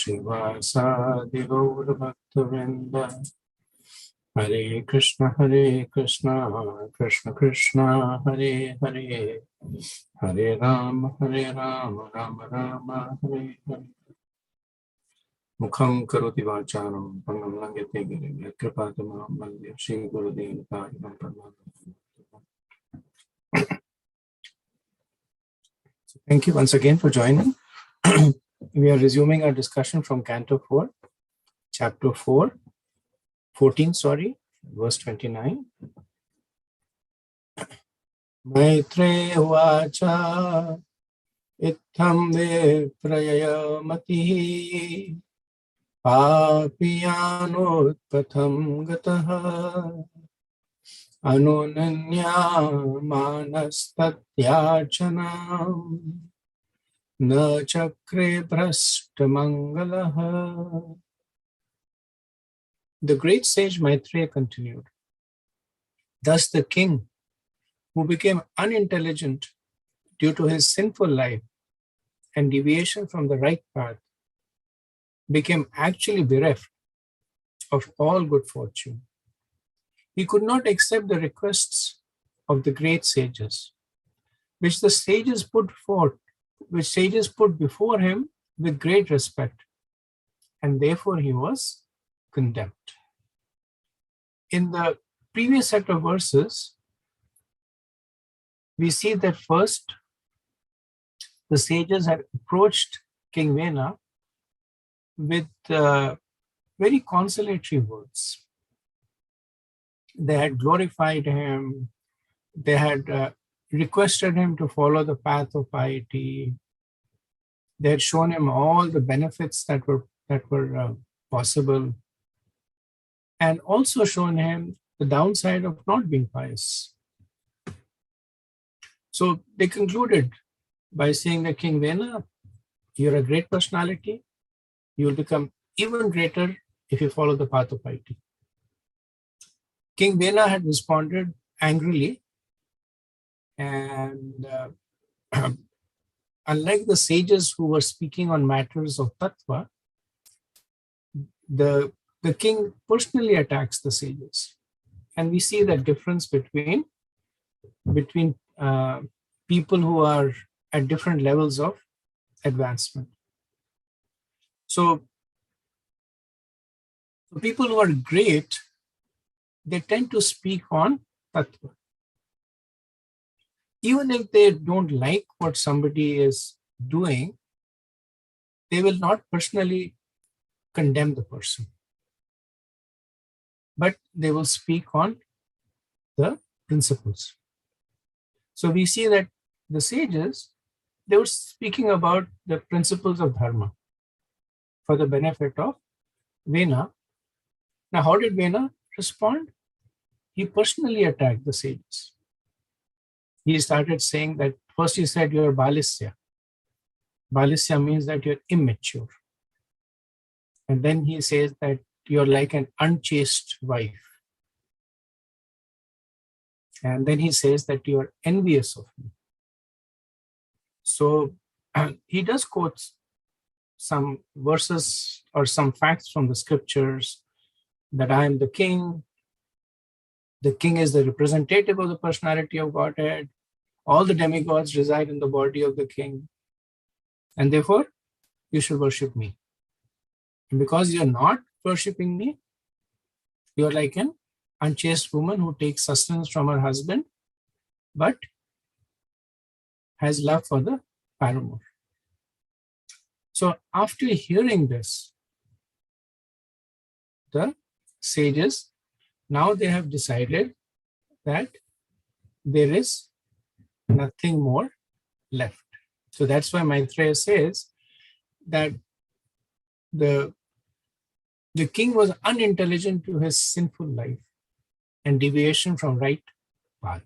Shivasadi Gaur Bhaktivinoda. Hare Krishna, Krishna Krishna, Hare Hare, Hare Rama, Rama Rama, Hare Hare. Mukham karoti vachanam, pangam langyate girim, kripatamam mandya, Shri Gurudev Parinam Pranam. Thank you once again for joining. We are resuming our discussion from Canto 4, Chapter 14, verse 29. Maitreya vacha itham vipraya matihi papiyano patham gataha anunanya manastatyachanam na chakre brashtamangalaha. The great sage Maitreya continued, thus the king, who became unintelligent due to his sinful life and deviation from the right path, became actually bereft of all good fortune. He could not accept the requests of the great sages, which sages put before him with great respect, and therefore he was condemned. In the previous set of verses, we see that first the sages had approached King Vena with very consolatory words. They had glorified him. They had requested him to follow the path of piety. They had shown him all the benefits that were possible, and also shown him the downside of not being pious. So they concluded by saying that King Vena, you're a great personality. You will become even greater if you follow the path of piety. King Vena had responded angrily, and unlike the sages who were speaking on matters of tattva, the king personally attacks the sages. And we see that difference between people who are at different levels of advancement. So people who are great, they tend to speak on tattva. Even if they don't like what somebody is doing, they will not personally condemn the person, but they will speak on the principles. So we see that the sages, they were speaking about the principles of dharma for the benefit of Vena. Now, how did Vena respond? He personally attacked the sages. He started saying that, first he said, you're balisya. Balisya means that you're immature. And then he says that you're like an unchaste wife. And then he says that you're envious of me. So he does quote some verses or some facts from the scriptures that I am the king. The king is the representative of the personality of Godhead. All the demigods reside in the body of the king. And therefore, you should worship me. And because you're not worshipping me, you're like an unchaste woman who takes sustenance from her husband, but has love for the paramour. So after hearing this, the sages, now they have decided that there is nothing more left. So that's why Maitreya says that the king was unintelligent to his sinful life and deviation from right path.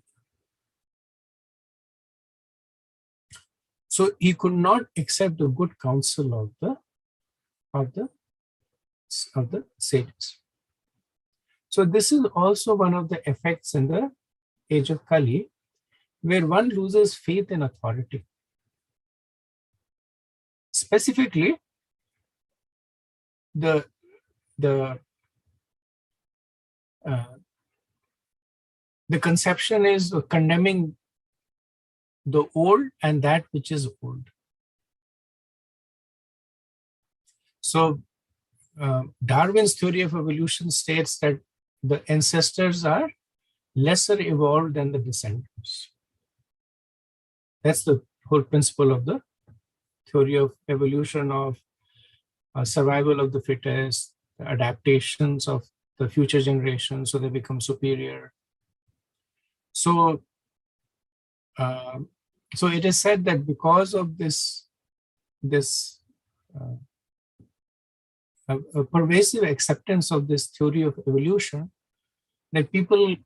So he could not accept the good counsel of the sages. So this is also one of the effects in the age of Kali, where one loses faith in authority. Specifically, the the the conception is condemning the old and that which is old. So Darwin's theory of evolution states that the ancestors are lesser evolved than the descendants. That's the whole principle of the theory of evolution, of survival of the fittest, the adaptations of the future generations so they become superior. So, so it is said that because of this a pervasive acceptance of this theory of evolution, that people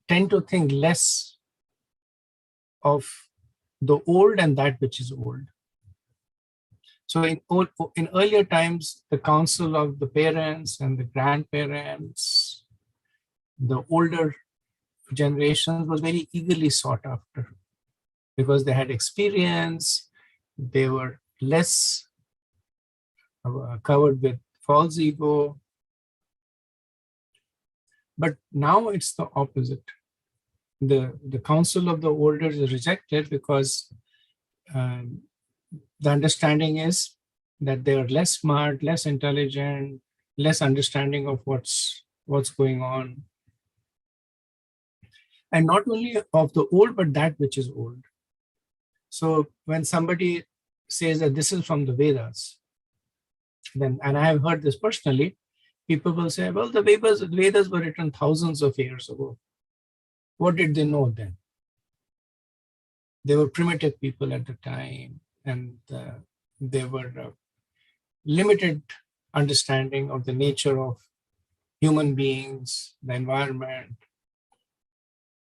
tend to think less of the old and that which is old. So in earlier times, the counsel of the parents and the grandparents, the older generations, was very eagerly sought after because they had experience, they were less covered with false ego. But now it's the opposite. The counsel of the older is rejected because the understanding is that they are less smart, less intelligent, less understanding of what's going on. And not only of the old, but that which is old. So when somebody says that this is from the Vedas, then, and I have heard this personally, people will say, well, the Vedas were written thousands of years ago. What did they know then? They were primitive people at the time, and they were limited understanding of the nature of human beings, the environment.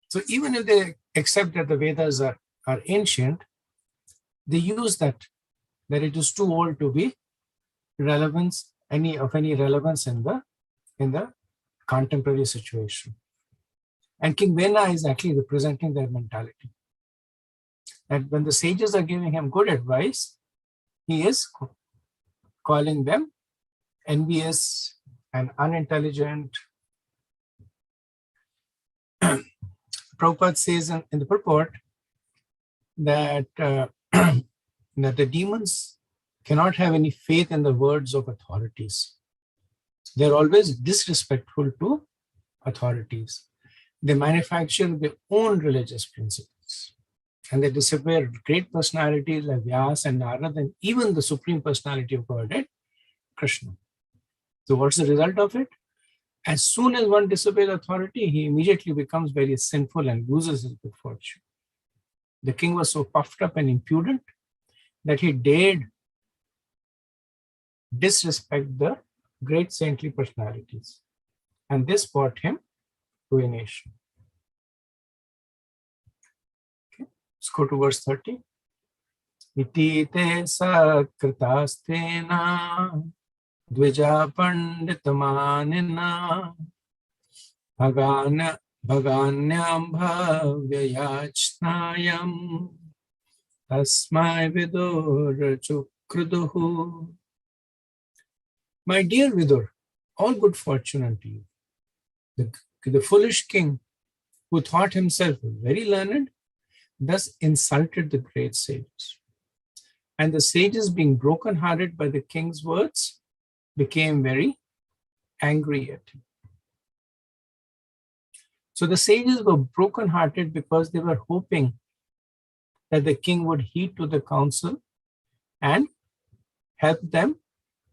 So even if they accept that the Vedas are ancient, they use that it is too old to be any relevance in the contemporary situation. And King Vena is actually representing their mentality. That when the sages are giving him good advice, he is calling them envious and unintelligent. Prabhupada says in the purport that that the demons cannot have any faith in the words of authorities. They're always disrespectful to authorities. They manufacture their own religious principles. And they disappear great personalities like Vyas and Narad, and even the Supreme Personality of Godhead, Krishna. So what's the result of it? As soon as one disobeys authority, he immediately becomes very sinful and loses his good fortune. The king was so puffed up and impudent that he dared disrespect the great saintly personalities. And this brought him ruination. Okay. Let's go to verse 30. Iti te sakrtastena dvija panditamanina bhaganyam bhavyayachnayam tasmai vidur chukruduhu. My dear Vidur, all good fortune unto you. The foolish king, who thought himself very learned, thus insulted the great sages. And the sages, being broken-hearted by the king's words, became very angry at him. So the sages were broken-hearted because they were hoping that the king would heed to the counsel and help them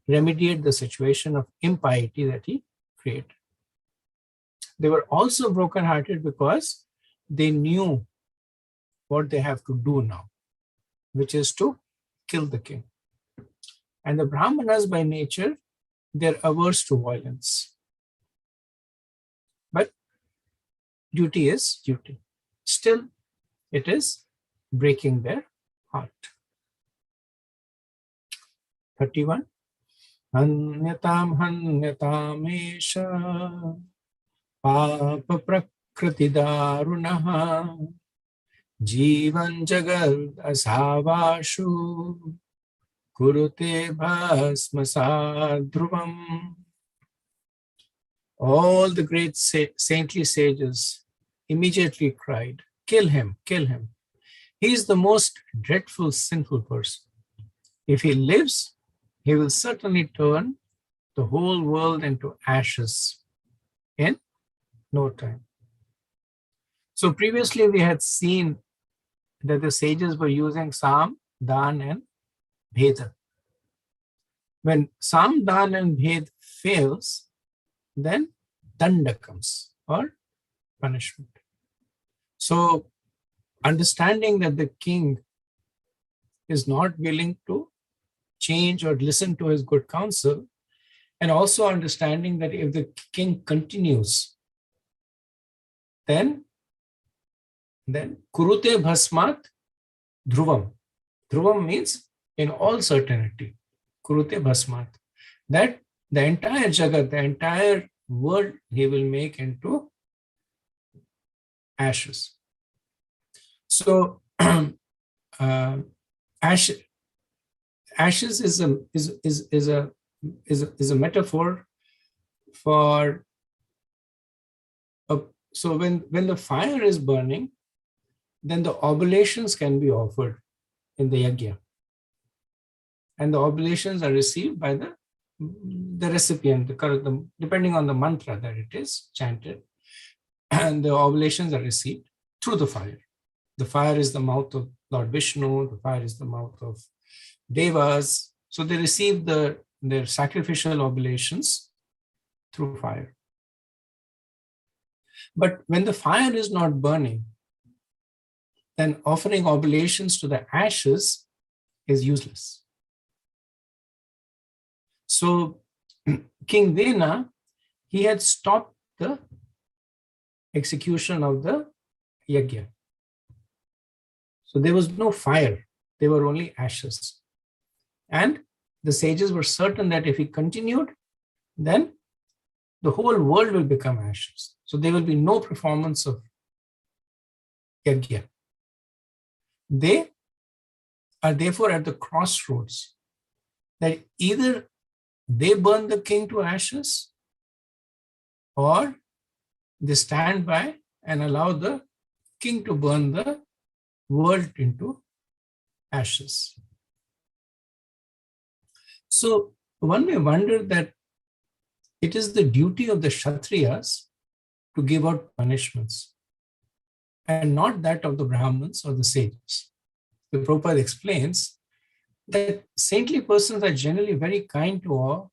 remediate the situation of impiety that he created. They were also broken-hearted because they knew what they have to do now, which is to kill the king. And the Brahmanas by nature, they're averse to violence. But duty is duty. Still, it is breaking their heart. 31. Hanyatam esha papa prakriti darunaha jivan jagad asavashu kurute bhasmasad dhruvam. All the great saintly sages immediately cried, kill him, kill him. He is the most dreadful, sinful person. If he lives, he will certainly turn the whole world into ashes in no time. So previously we had seen that the sages were using Sam, Dan, and Bheda. When Sam, Dan, and Bhed fails, then Danda comes, or punishment. So understanding that the king is not willing to change or listen to his good counsel, and also understanding that if the king continues, then kurute bhasmat dhruvam. Dhruvam means in all certainty, kurute bhasmat. That the entire jagat, the entire world, he will make into ashes. So ashes is a metaphor for so when the fire is burning, then the oblations can be offered in the yajna, and the oblations are received by the recipient, depending on the mantra that it is chanted, and the oblations are received through the fire. The fire is the mouth of Lord Vishnu, the fire is the mouth of Devas. So they receive their sacrificial oblations through fire. But when the fire is not burning, then offering oblations to the ashes is useless. So King Vena, he had stopped the execution of the yajna. So there was no fire, there were only ashes. And the sages were certain that if he continued, then the whole world will become ashes. So there will be no performance of yajna. They are therefore at the crossroads that either they burn the king to ashes, or they stand by and allow the king to burn the world into ashes. So one may wonder that it is the duty of the Kshatriyas to give out punishments, and not that of the Brahmins or the sages. The Prabhupada explains that saintly persons are generally very kind to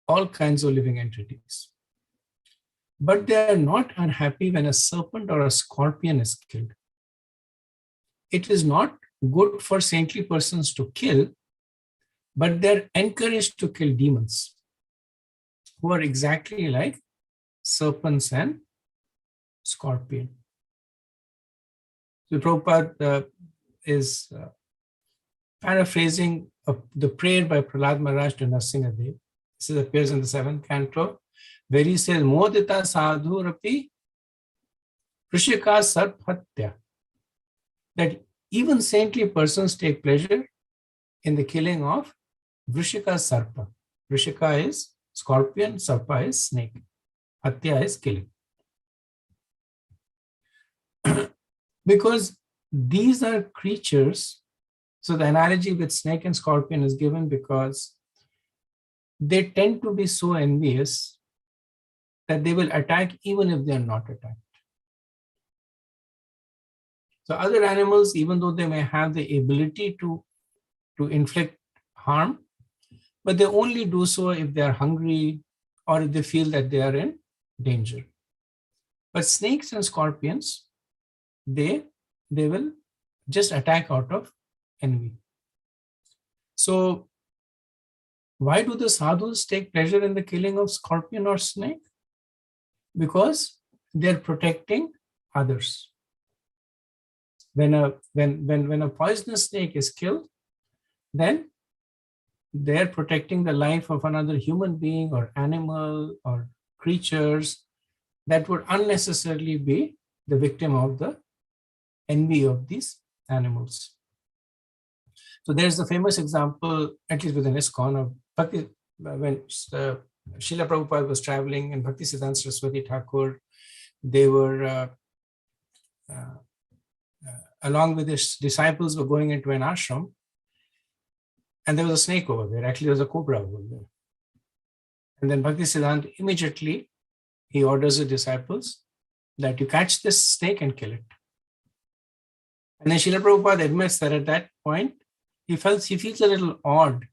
all kinds of living entities. But they are not unhappy when a serpent or a scorpion is killed. It is not good for saintly persons to kill, but they're encouraged to kill demons, who are exactly like serpents and scorpion. So Prabhupada is paraphrasing the prayer by Prahlad Maharaj to Nrsimhadev. This appears in the 7th canto, where he says, Modita sadhu rapi prishika sarphatya. That even saintly persons take pleasure in the killing of Vrishika Sarpa. Vrishika is scorpion, Sarpa is snake. Hatya is killing. Because these are creatures, so the analogy with snake and scorpion is given because they tend to be so envious that they will attack even if they are not attacked. So other animals, even though they may have the ability to inflict harm, but they only do so if they are hungry or if they feel that they are in danger. But snakes and scorpions, they will just attack out of envy. So why do the sadhus take pleasure in the killing of scorpion or snake? Because they're protecting others. When a poisonous snake is killed, then they're protecting the life of another human being or animal or creatures that would unnecessarily be the victim of the envy of these animals. So there's the famous example, at least within ISKCON, of Bhakti, when Srila Prabhupada was traveling and Bhakti Siddhanta Saraswati Thakur, they were, along with his disciples, were going into an ashram, and there was a snake over there. Actually, there was a cobra over there. And then Bhakti Siddhanta immediately, he orders the disciples that you catch this snake and kill it. And then Srila Prabhupada admits that at that point, he feels a little odd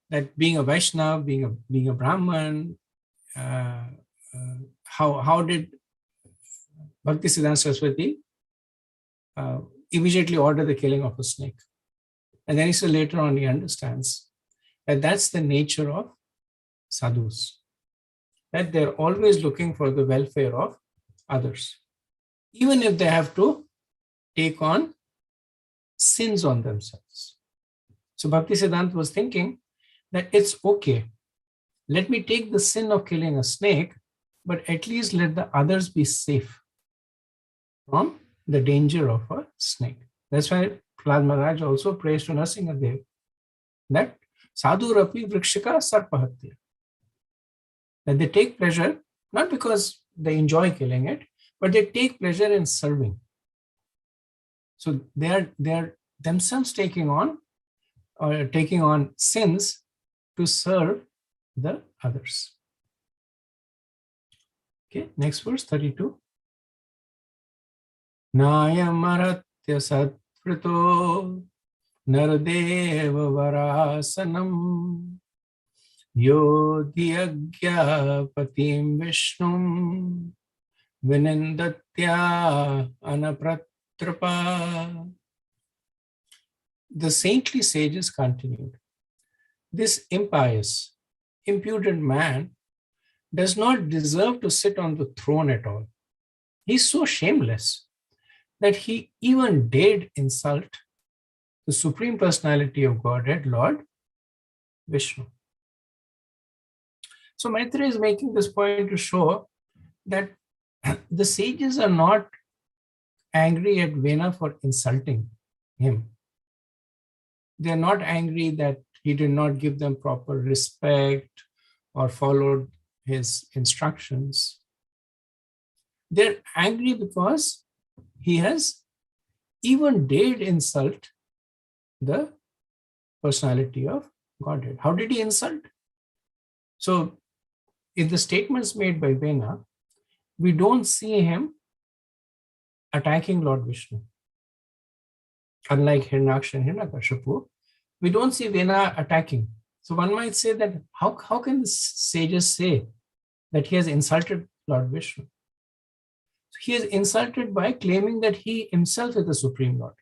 that being a Vaishnava, being a Brahman, how did Bhakti Siddhanta Saraswati immediately order the killing of a snake? And then he said later on he understands that that's the nature of sadhus, that they're always looking for the welfare of others, even if they have to take on sins on themselves. So Bhakti Siddhanta was thinking that it's okay, let me take the sin of killing a snake, but at least let the others be safe from the danger of a snake. That's why Prahlad Maharaj also prays to Nrsimhadev that sadhu rapi vrikshika sarpahatya, that they take pleasure, not because they enjoy killing it, but they take pleasure in serving. So they are themselves taking on sins to serve the others. Okay, next verse 32. Nayam aratya satvrito naradeva varasanam yodhyagya patim vishnum vinendatya anapratrapa. The saintly sages continued, this impious, impudent man does not deserve to sit on the throne at all. He's so shameless that he even dared insult the Supreme Personality of Godhead, Lord Vishnu. So Maitreya is making this point to show that the sages are not angry at Vena for insulting him. They are not angry that he did not give them proper respect or followed his instructions. They're angry because he has even dared insult the personality of Godhead. How did he insult? So in the statements made by Vena, we don't see him attacking Lord Vishnu. Unlike Hiranyaksha and Hiranyakashipu, we don't see Vena attacking. So one might say that how can the sages say that he has insulted Lord Vishnu? So he is insulted by claiming that he himself is the Supreme Lord.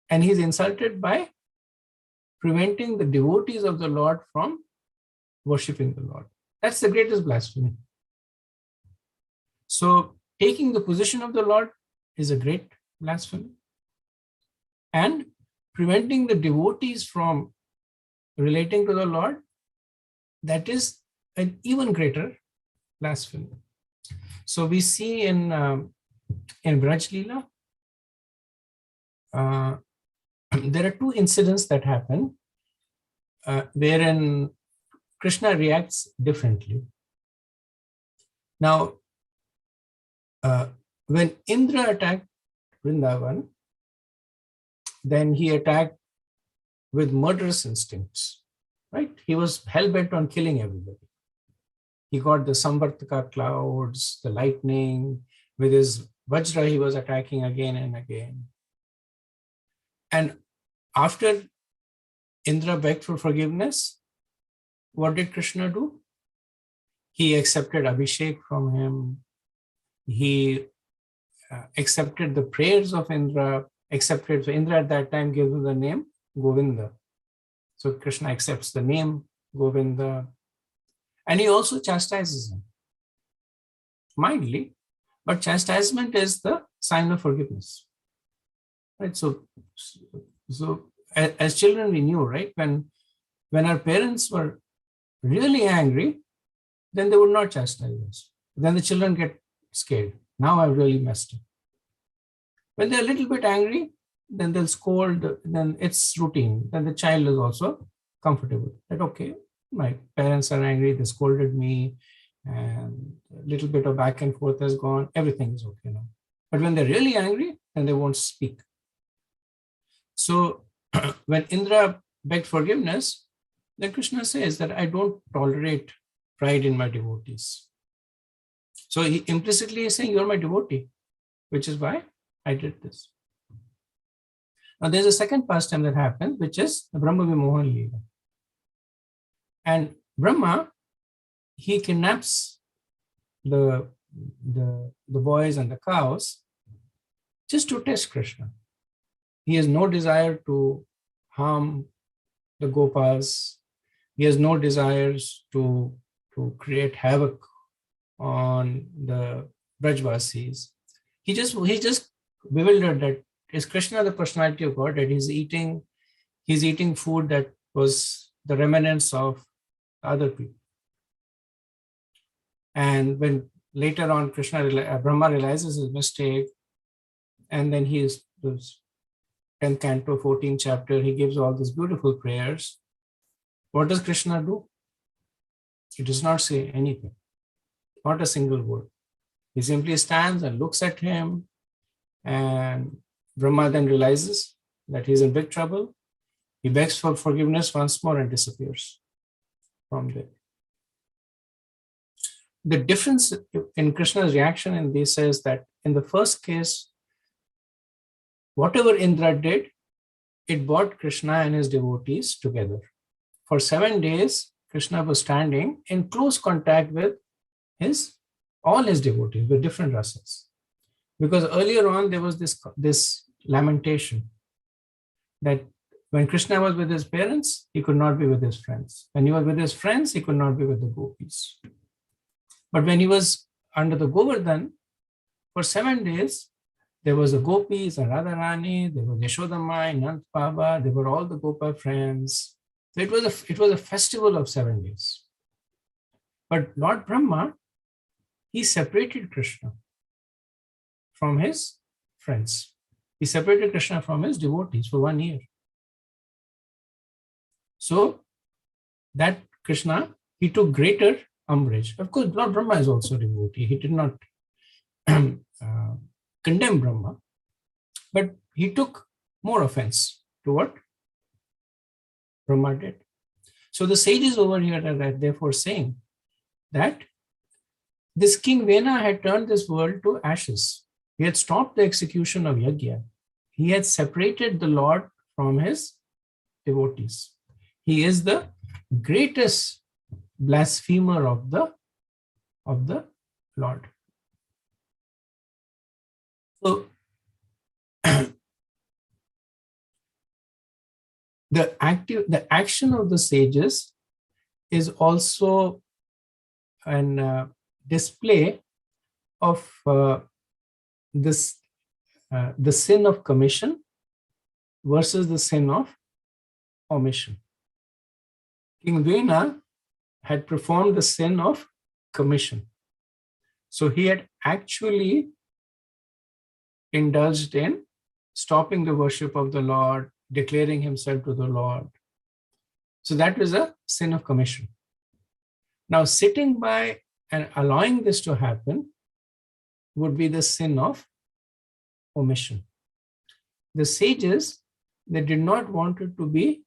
And he is insulted by preventing the devotees of the Lord from worshipping the Lord. That's the greatest blasphemy. So taking the position of the Lord is a great blasphemy. And preventing the devotees from relating to the Lord, that is an even greater blasphemy. So we see in Braj Leela, there are two incidents that happen wherein Krishna reacts differently. Now, when Indra attacked Vrindavan, then he attacked with murderous instincts, right? He was hell-bent on killing everybody. He got the Samvartaka clouds, the lightning. With his Vajra, he was attacking again and again. And after Indra begged for forgiveness, what did Krishna do? He accepted Abhishek from him. He accepted the prayers of Indra, so Indra at that time gave him the name Govinda. So Krishna accepts the name Govinda. And he also chastises him mildly, but chastisement is the sign of forgiveness. Right? So as children we knew, right? When our parents were really angry, then they would not chastise us. Then the children get scared. Now I've really messed up. When they're a little bit angry, then they'll scold, then it's routine. Then the child is also comfortable that, okay, my parents are angry, they scolded me, and a little bit of back and forth has gone, everything is okay now. But when they're really angry, then they won't speak. So when Indra begged forgiveness, then Krishna says that I don't tolerate pride in my devotees. So he implicitly is saying, you're my devotee, which is why I did this. Now there's a second pastime that happens, which is the Brahma Vimohan Leela. And Brahma, he kidnaps the boys and the cows just to test Krishna. He has no desire to harm the Gopas. He has no desires to create havoc on the Brajvasis. He's just bewildered that is Krishna the personality of God, that he's eating food that was the remnants of other people. And when later on Brahma realizes his mistake, and then he is 10th canto, 14th chapter, he gives all these beautiful prayers. What does Krishna do? He does not say anything, not a single word. He simply stands and looks at him, and Brahma then realizes that he's in big trouble. He begs for forgiveness once more and disappears from there. The difference in Krishna's reaction in this is that in the first case, whatever Indra did, it brought Krishna and his devotees together. For 7 days, Krishna was standing in close contact with all his devotees, with different rasas. Because earlier on, there was this lamentation that when Krishna was with his parents, he could not be with his friends. When he was with his friends, he could not be with the gopis. But when he was under the Govardhan, for 7 days, there was the gopis and Radharani, there was Yashodamma, Nand Baba, they were all the Gopa friends. So it was a festival of 7 days. But Lord Brahma, he separated Krishna from his friends. He separated Krishna from his devotees for 1 year. So that Krishna, he took greater umbrage. Of course, Lord Brahma is also a devotee. He did not condemn Brahma, but he took more offense to what Brahma did. So the sages over here are therefore saying that this King Vena had turned this world to ashes. He had stopped the execution of yajna. He had separated the Lord from his devotees. He is the greatest blasphemer of the Lord. So the action of the sages is also an display of the sin of commission versus the sin of omission. King Vena had performed the sin of commission. So he had actually indulged in stopping the worship of the Lord, declaring himself to the Lord. So that was a sin of commission. Now, sitting by and allowing this to happen would be the sin of omission. The sages, they did not want it to be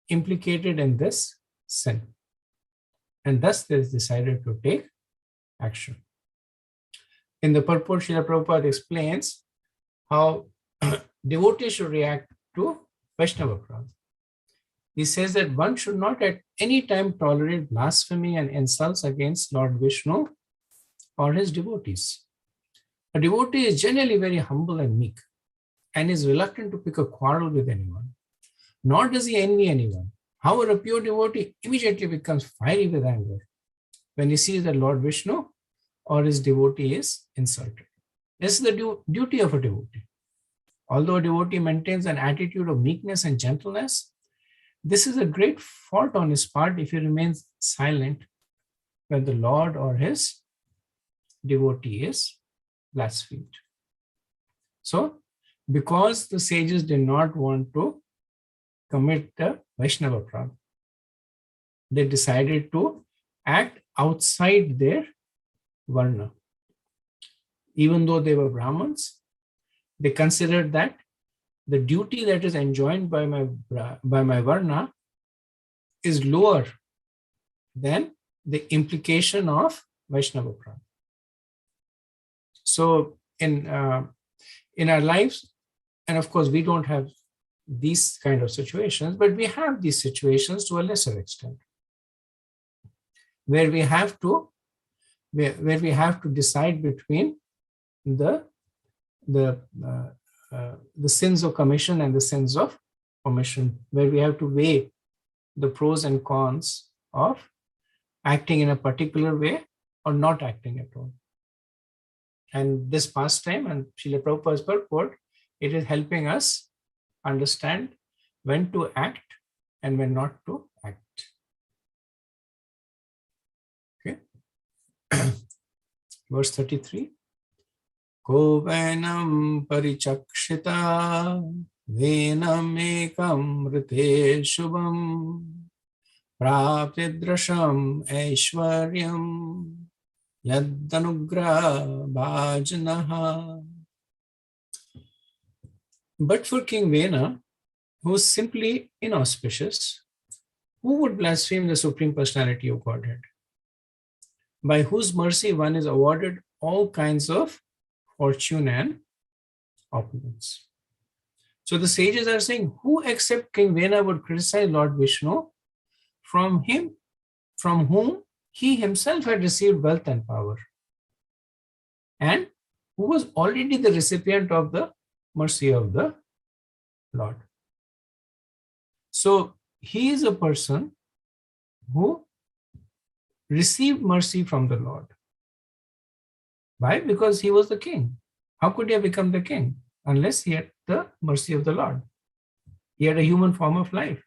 implicated in this sin. And thus they decided to take action. In the purport, Srila Prabhupada explains how devotees should react to Vaishnava Prad. He says that one should not at any time tolerate blasphemy and insults against Lord Vishnu or his devotees. A devotee is generally very humble and meek and is reluctant to pick a quarrel with anyone, nor does he envy anyone. However, a pure devotee immediately becomes fiery with anger when he sees that Lord Vishnu or his devotee is insulted. This is the duty of a devotee. Although a devotee maintains an attitude of meekness and gentleness, this is a great fault on his part if he remains silent when the Lord or his devotee is blasphemed. So, because the sages did not want to commit the Vaishnava Prana. They decided to act outside their Varna. Even though they were Brahmins, they considered that the duty that is enjoined by my Varna is lower than the implication of Vaishnava Prana. So in our lives, and of course we don't have these kind of situations, but we have these situations to a lesser extent, where we have to decide between the sins of commission and the sins of omission, where we have to weigh the pros and cons of acting in a particular way or not acting at all. And this pastime and Srila Prabhupada's purport, it is helping us understand when to act and when not to act. Okay. Verse 33. Ko venam parichakshita venam ekam rite shubham praptidrasham aishwaryam yadanugra bhajanaha. But for King Vena, who is simply inauspicious, who would blaspheme the Supreme Personality of Godhead, by whose mercy one is awarded all kinds of fortune and opulence? So the sages are saying, who except King Vena would criticize Lord Vishnu, from whom he himself had received wealth and power, and who was already the recipient of the mercy of the Lord. So he is a person who received mercy from the Lord. Why? Because he was the king. How could he have become the king unless he had the mercy of the Lord? He had a human form of life.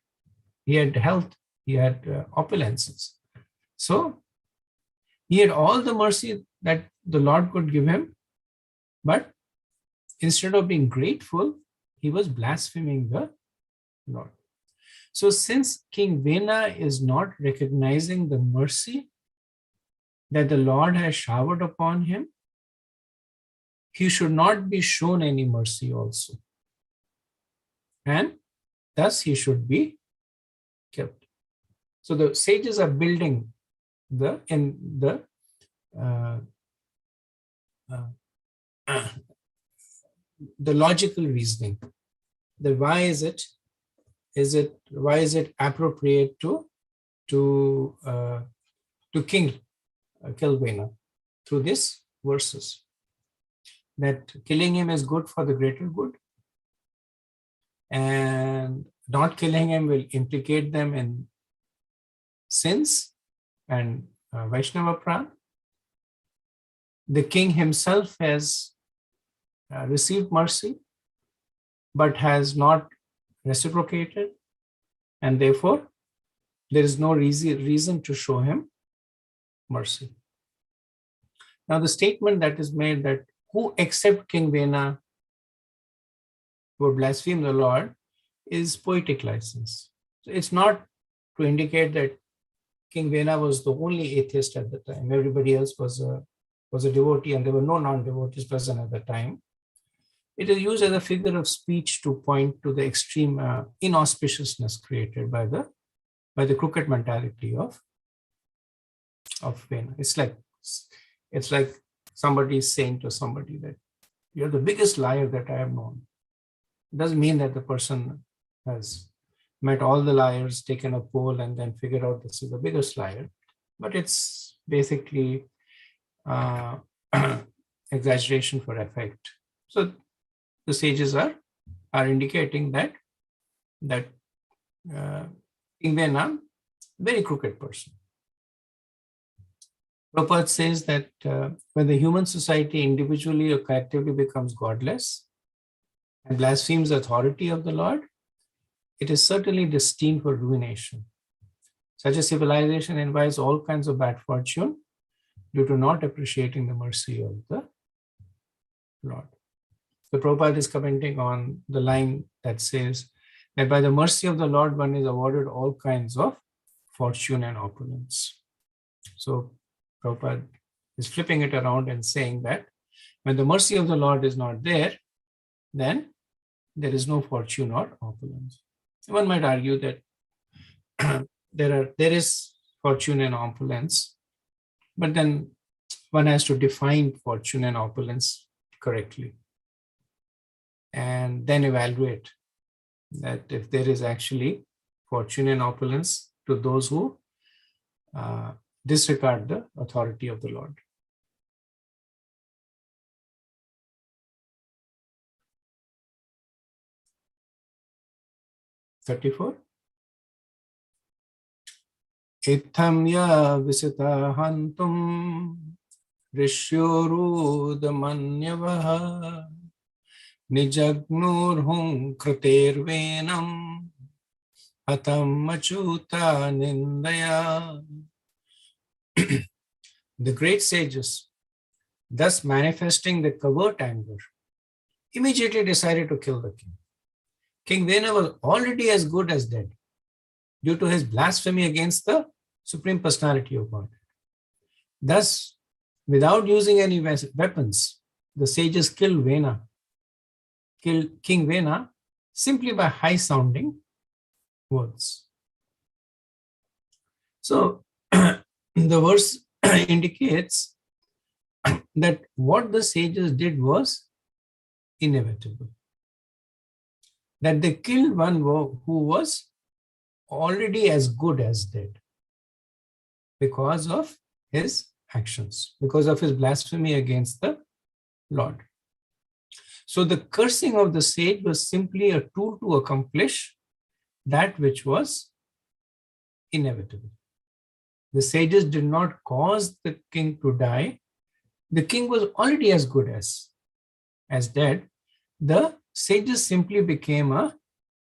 He had health. He had opulences. So he had all the mercy that the Lord could give him, but instead of being grateful, he was blaspheming the Lord. So since King Vena is not recognizing the mercy that the Lord has showered upon him, he should not be shown any mercy also. And thus he should be kept. So the sages are building the logical reasoning. That why is it appropriate to kill Vena through these verses? That killing him is good for the greater good, and not killing him will implicate them in sins and Vaishnava Prana. The king himself has received mercy, but has not reciprocated, and therefore there is no reason to show him mercy. Now the statement that is made that who except King Vena would blaspheme the Lord is poetic license. So it's not to indicate that King Vena was the only atheist at the time. Everybody else was a devotee, and there were no non-devotees present at the time. It is used as a figure of speech to point to the extreme inauspiciousness created by the crooked mentality of Vena. It's like somebody is saying to somebody that you're the biggest liar that I have known. It doesn't mean that the person has met all the liars, taken a poll, and then figured out this is the biggest liar. But it's basically exaggeration for effect. So the sages are indicating that King Vena, very crooked person. Prabhupada says that when the human society individually or collectively becomes godless and blasphemes the authority of the Lord, it is certainly destined for ruination. Such a civilization invites all kinds of bad fortune due to not appreciating the mercy of the Lord. The Prabhupada is commenting on the line that says that by the mercy of the Lord, one is awarded all kinds of fortune and opulence. So Prabhupada is flipping it around and saying that when the mercy of the Lord is not there, then there is no fortune or opulence. One might argue that there is fortune and opulence, but then one has to define fortune and opulence correctly and then evaluate that if there is actually fortune and opulence to those who disregard the authority of the Lord. (34) Ithamya visita hantum rishyorudamanyavaha nijagnurhum kritervenam hatam machuta nindaya. The great sages, thus manifesting the covert anger, immediately decided to kill the king. King Vaisnava was already as good as dead due to his blasphemy against the Supreme Personality of God. Thus, without using any weapons, the sages killed King Vaisnava simply by high-sounding words. So, the verse indicates that what the sages did was inevitable. That they killed one who was already as good as dead because of his actions, because of his blasphemy against the Lord. So the cursing of the sage was simply a tool to accomplish that which was inevitable. The sages did not cause the king to die. The king was already as good as dead. The sages simply became a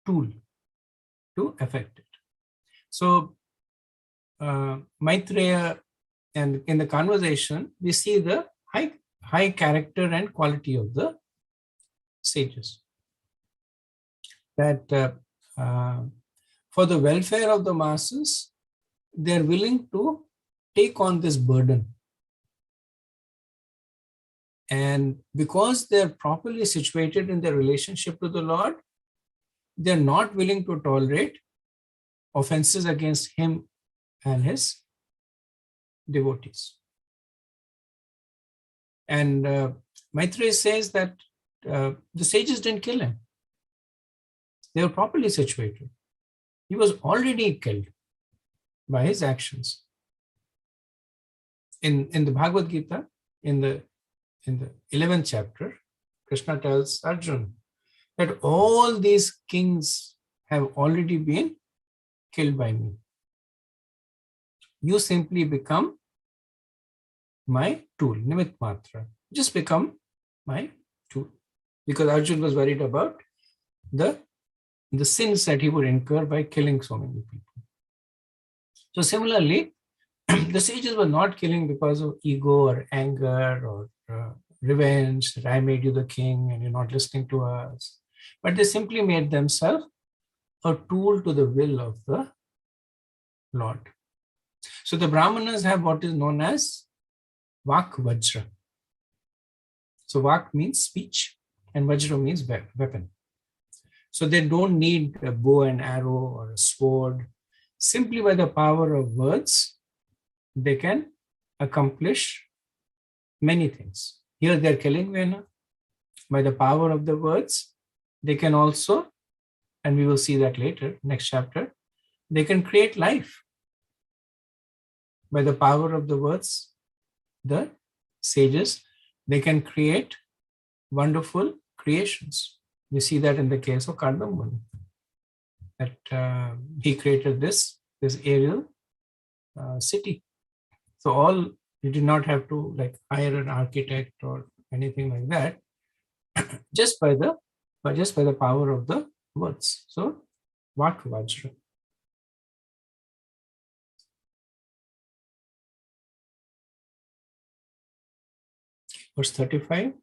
tool to effect it. So Maitreya, and in the conversation, we see the high character and quality of the sages. That for the welfare of the masses, they are willing to take on this burden. And because they are properly situated in their relationship to the Lord, they are not willing to tolerate offenses against him and his devotees. And Maitreya says that the sages didn't kill him. They were properly situated. He was already killed by his actions. In the Bhagavad Gita, in the 11th chapter, Krishna tells Arjuna that all these kings have already been killed by me. You simply become my tool, Nimit Matra. Just become my tool. Because Arjuna was worried about the sins that he would incur by killing so many people. So similarly, the sages were not killing because of ego or anger or revenge, that I made you the king and you're not listening to us. But they simply made themselves a tool to the will of the Lord. So the Brahmanas have what is known as Vak Vajra. So Vak means speech and Vajra means weapon. So they don't need a bow and arrow or a sword. Simply by the power of words, they can accomplish many things. Here they're killing Vaisnava. By the power of the words, they can also, and we will see that later, next chapter, they can create life. By the power of the words, the sages, they can create wonderful creations. We see that in the case of Kardamuni, that he created this aerial city. So you did not have to hire an architect or anything like that, just by the power of the words. So Vak Vajra. Verse 35.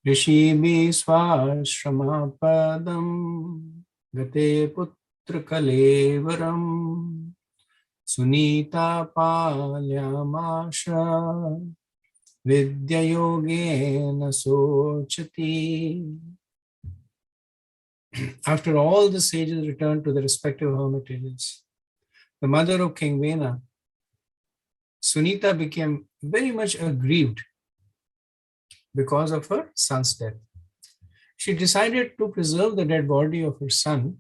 Rishibhi swashramapadam gate putra kalevaram Sunita palyamasha vidya yogena sochati. After all the sages returned to their respective hermitages, the mother of King Vena, Sunita, became very much aggrieved because of her son's death. She decided to preserve the dead body of her son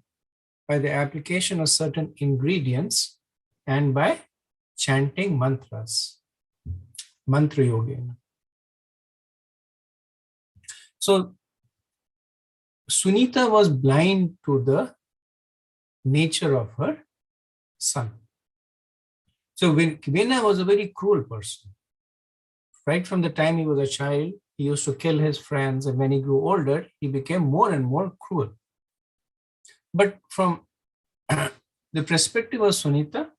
by the application of certain ingredients and by chanting mantras, mantra yogena. So Sunita was blind to the nature of her son. So Vena was a very cruel person. Right from the time he was a child, he used to kill his friends, and when he grew older, he became more and more cruel. But from the perspective of Sunita,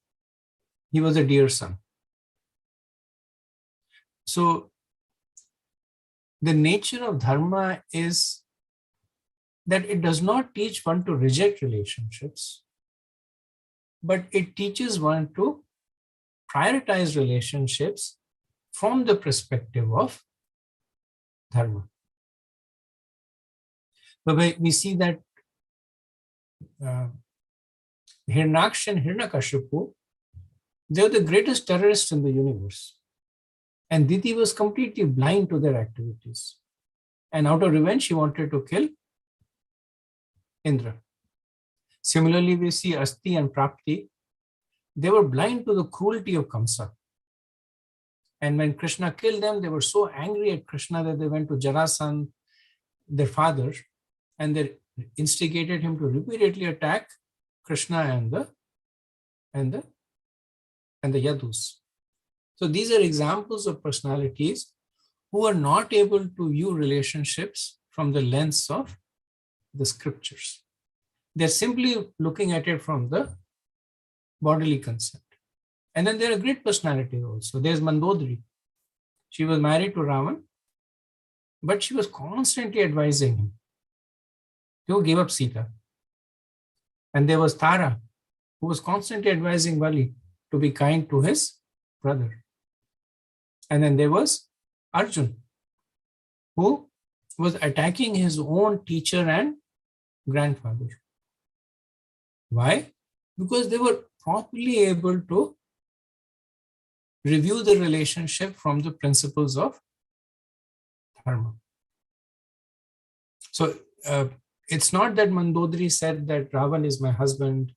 he was a dear son. So the nature of dharma is that it does not teach one to reject relationships, but it teaches one to prioritize relationships from the perspective of dharma. But we see that Hiranyaksh and Hiranyakashipu, they were the greatest terrorists in the universe. And Diti was completely blind to their activities. And out of revenge, she wanted to kill Indra. Similarly, we see Asti and Prapti, they were blind to the cruelty of Kamsa. And when Krishna killed them, they were so angry at Krishna that they went to Jarasan, their father, and they instigated him to repeatedly attack Krishna and the Yadus. So these are examples of personalities who are not able to view relationships from the lens of the scriptures. They're simply looking at it from the bodily concept. And then there are great personalities also. There's Mandodari. She was married to Ravan, but she was constantly advising him to give up Sita. And there was Tara, who was constantly advising Bali to be kind to his brother. And then there was Arjun, who was attacking his own teacher and grandfather. Why? Because they were properly able to review the relationship from the principles of dharma. So it's not that Mandodari said that Ravan is my husband,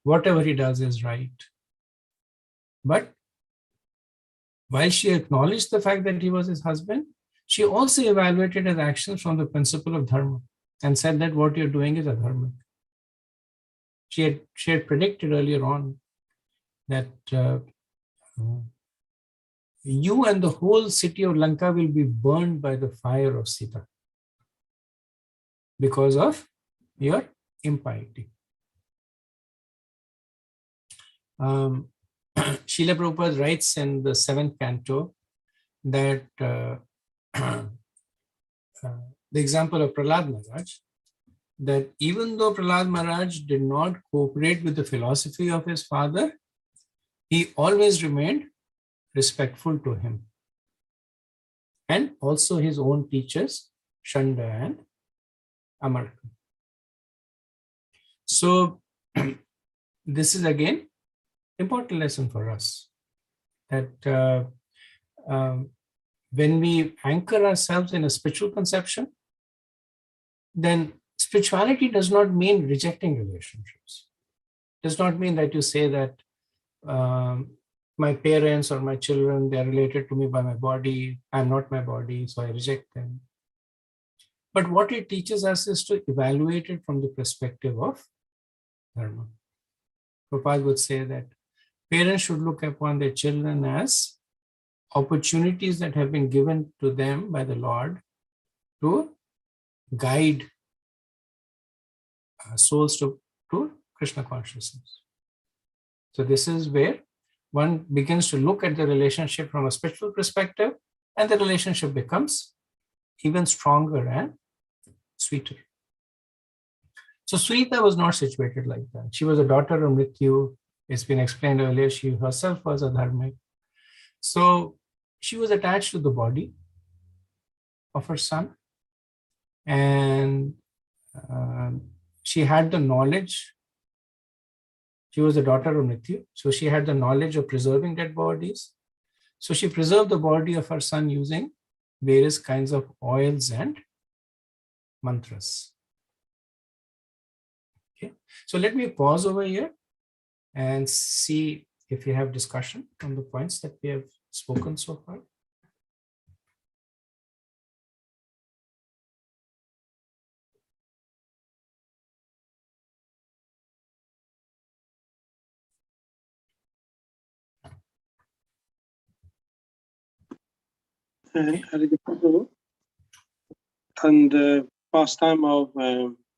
whatever he does is right. But while she acknowledged the fact that he was his husband, she also evaluated his actions from the principle of dharma and said that what you're doing is adharmic. She had predicted earlier on that you and the whole city of Lanka will be burned by the fire of Sita because of your impiety. Srila Prabhupada writes in the 7th canto that the example of Prahlad Maharaj, that even though Prahlad Maharaj did not cooperate with the philosophy of his father, he always remained respectful to him. And also his own teachers, Shanda and Amarka. So this is again important lesson for us, that when we anchor ourselves in a spiritual conception, then spirituality does not mean rejecting relationships. Does not mean that you say that my parents or my children, they are related to me by my body. I'm not my body, so I reject them. But what it teaches us is to evaluate it from the perspective of dharma. Prabhupada would say that parents should look upon their children as opportunities that have been given to them by the Lord to guide souls to Krishna consciousness. So this is where one begins to look at the relationship from a spiritual perspective, and the relationship becomes even stronger and sweeter. So Sunita was not situated like that. She was a daughter of Mrityu. It's been explained earlier, she herself was a dharmic. So she was attached to the body of her son, and she had the knowledge. She was the daughter of Mrityu, so she had the knowledge of preserving dead bodies. So she preserved the body of her son using various kinds of oils and mantras. Okay, so let me pause over here and see if you have discussion on the points that we have spoken so far. And the pastime of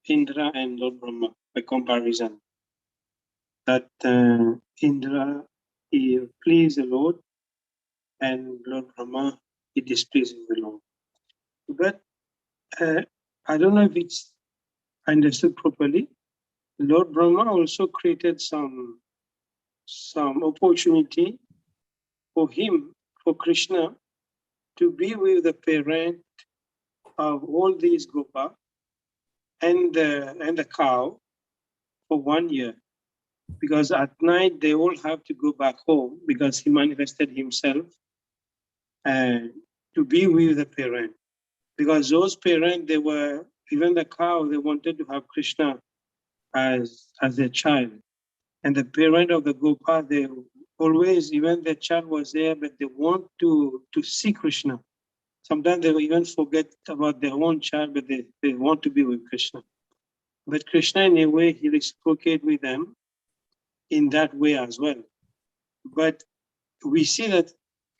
Indra and Lord Brahma, by comparison, that Indra, he pleased the Lord, and Lord Brahma, he displeases the Lord. But I don't know if it's understood properly. Lord Brahma also created some opportunity for him, for Krishna, to be with the parent of all these Gopa and the cow for 1 year. Because at night they all have to go back home because he manifested himself to be with the parent. Because those parents, they were, even the cow, they wanted to have Krishna as their child. And the parent of the Gopa, they always, even the child was there, but they want to see Krishna. Sometimes they will even forget about their own child, but they want to be with Krishna. But Krishna, in a way, he reciprocated with them in that way as well. But we see that,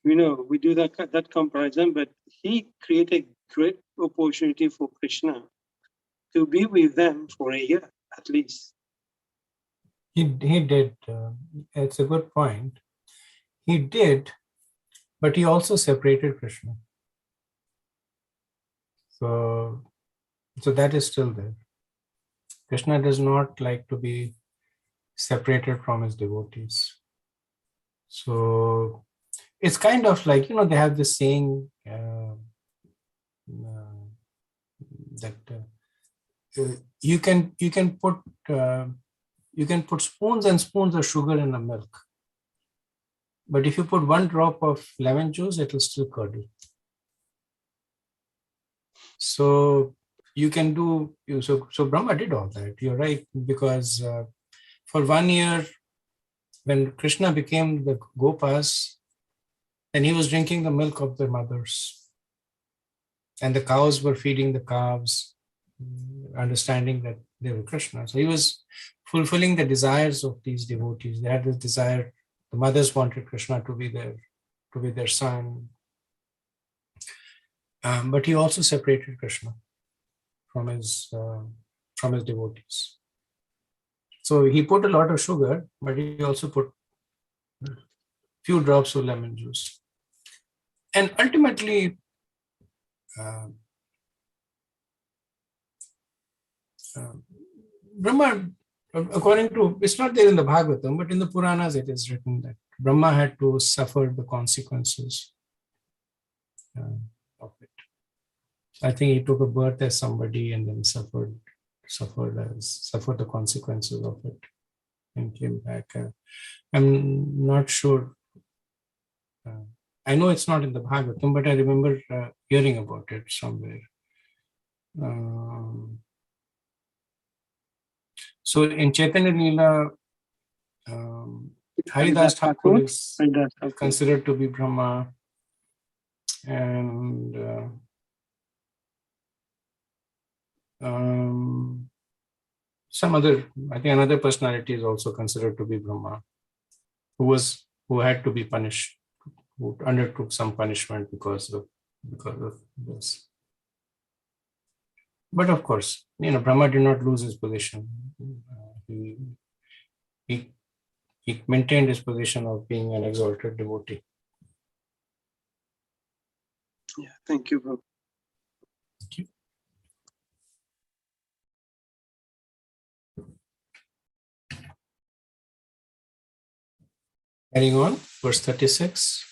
we do that comparison, but he created great opportunity for Krishna to be with them for a year at least. He did. It's a good point. He did, but he also separated Krishna. So that is still there. Krishna does not like to be separated from his devotees. So it's kind of like, they have this saying that you can put spoons and spoons of sugar in the milk, but if you put 1 drop of lemon juice, it will still curdle. So you can do so Brahma did all that. You're right, because for 1 year, when Krishna became the Gopas, then he was drinking the milk of their mothers, and the cows were feeding the calves, understanding that they were Krishna. So he was fulfilling the desires of these devotees. They had this desire. The mothers wanted Krishna to be their son, but he also separated Krishna from his devotees. So he put a lot of sugar, but he also put few drops of lemon juice. And ultimately, Brahma, according to, it's not there in the Bhagavatam, but in the Puranas it is written that Brahma had to suffer the consequences of it. I think he took a birth as somebody and then suffered the consequences of it and came back. I'm not sure. I know it's not in the Bhagavatam, but I remember hearing about it somewhere. So in Chaitanya Leela, Haridas Thakur is considered to be Brahma, and some other, I think another personality is also considered to be Brahma, who had to be punished, who undertook some punishment because of this. But of course, Brahma did not lose his position. He maintained his position of being an exalted devotee. Yeah, thank you, Bro. Carrying on, verse 36.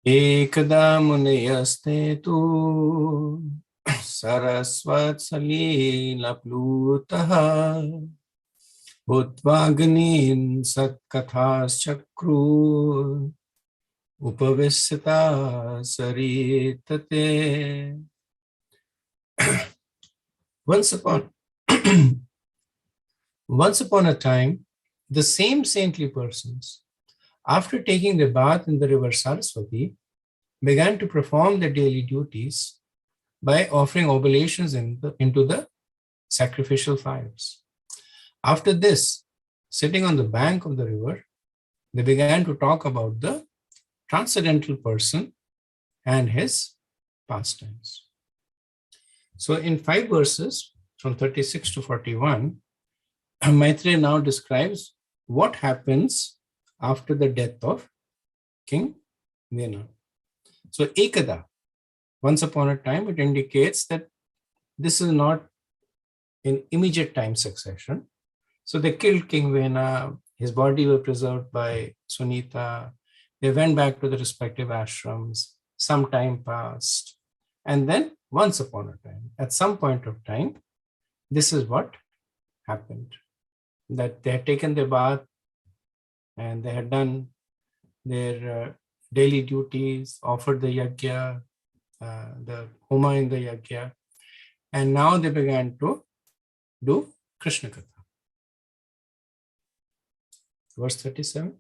Ekada munayaste tu sarasvat salila plutaha utvagnin satkathas chakru upavisita saritate. Once upon a time, the same saintly persons, after taking the bath in the river Saraswati, began to perform their daily duties by offering oblations into the sacrificial fires. After this, sitting on the bank of the river, they began to talk about the transcendental person and his pastimes. So in 5 verses, from 36 to 41, Maitreya now describes what happens after the death of King Vena. So Ekada, once upon a time, it indicates that this is not in immediate time succession. So they killed King Vena, his body was preserved by Sunita, they went back to the respective ashrams, some time passed, and then once upon a time, at some point of time, this is what happened. That they had taken their bath and they had done their daily duties, offered the yajna, the homa in the yajna, and now they began to do Krishna Katha. Verse 37.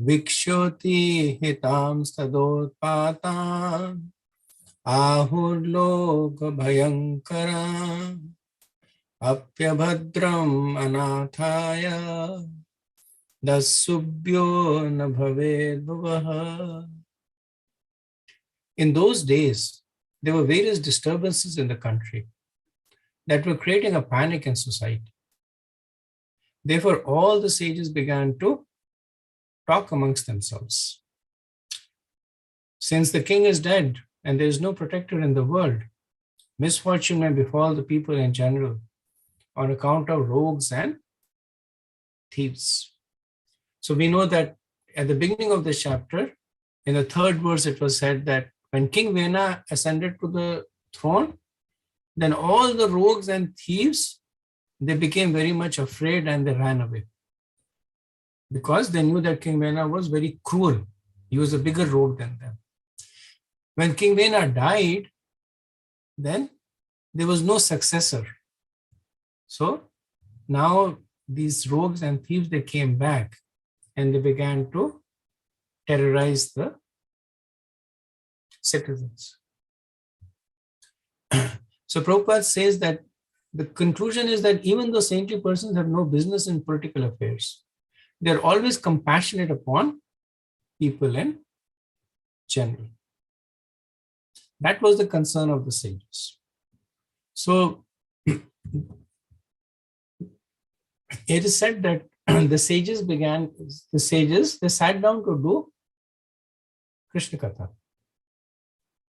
Vikshoti hitam stadotpata ahurloka bhayankara apyabhadram anathaya dasubhyo na bhaved bhavaha. In those days, there were various disturbances in the country that were creating a panic in society. Therefore, all the sages began to talk amongst themselves. Since the king is dead and there is no protector in the world, misfortune may befall the people in general on account of rogues and thieves. So we know that at the beginning of this chapter, in the 3rd verse, it was said that when King Vena ascended to the throne, then all the rogues and thieves, they became very much afraid and they ran away. Because they knew that King Vena was very cruel. He was a bigger rogue than them. When King Vena died, then there was no successor. So now these rogues and thieves, they came back and they began to terrorize the citizens. So Prabhupada says that the conclusion is that even though saintly persons have no business in political affairs, they're always compassionate upon people in general. That was the concern of the sages. So it is said that the sages, they sat down to do Krishna Katha.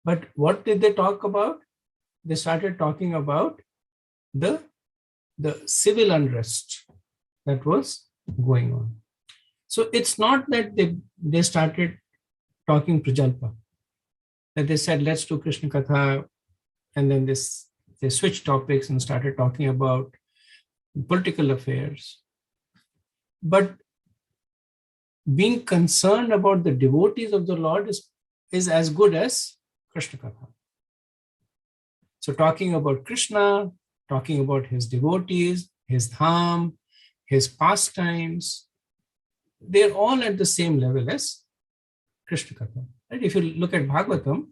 But what did they talk about? They started talking about the civil unrest that was going on. So it's not that they started talking Prajalpa, that they said, let's do Krishna Katha, and then they switched topics and started talking about political affairs. But being concerned about the devotees of the Lord is as good as Krishna Katha. So talking about Krishna, talking about his devotees, his dham, his pastimes, they're all at the same level as Krishna Katha. Right? If you look at Bhagavatam,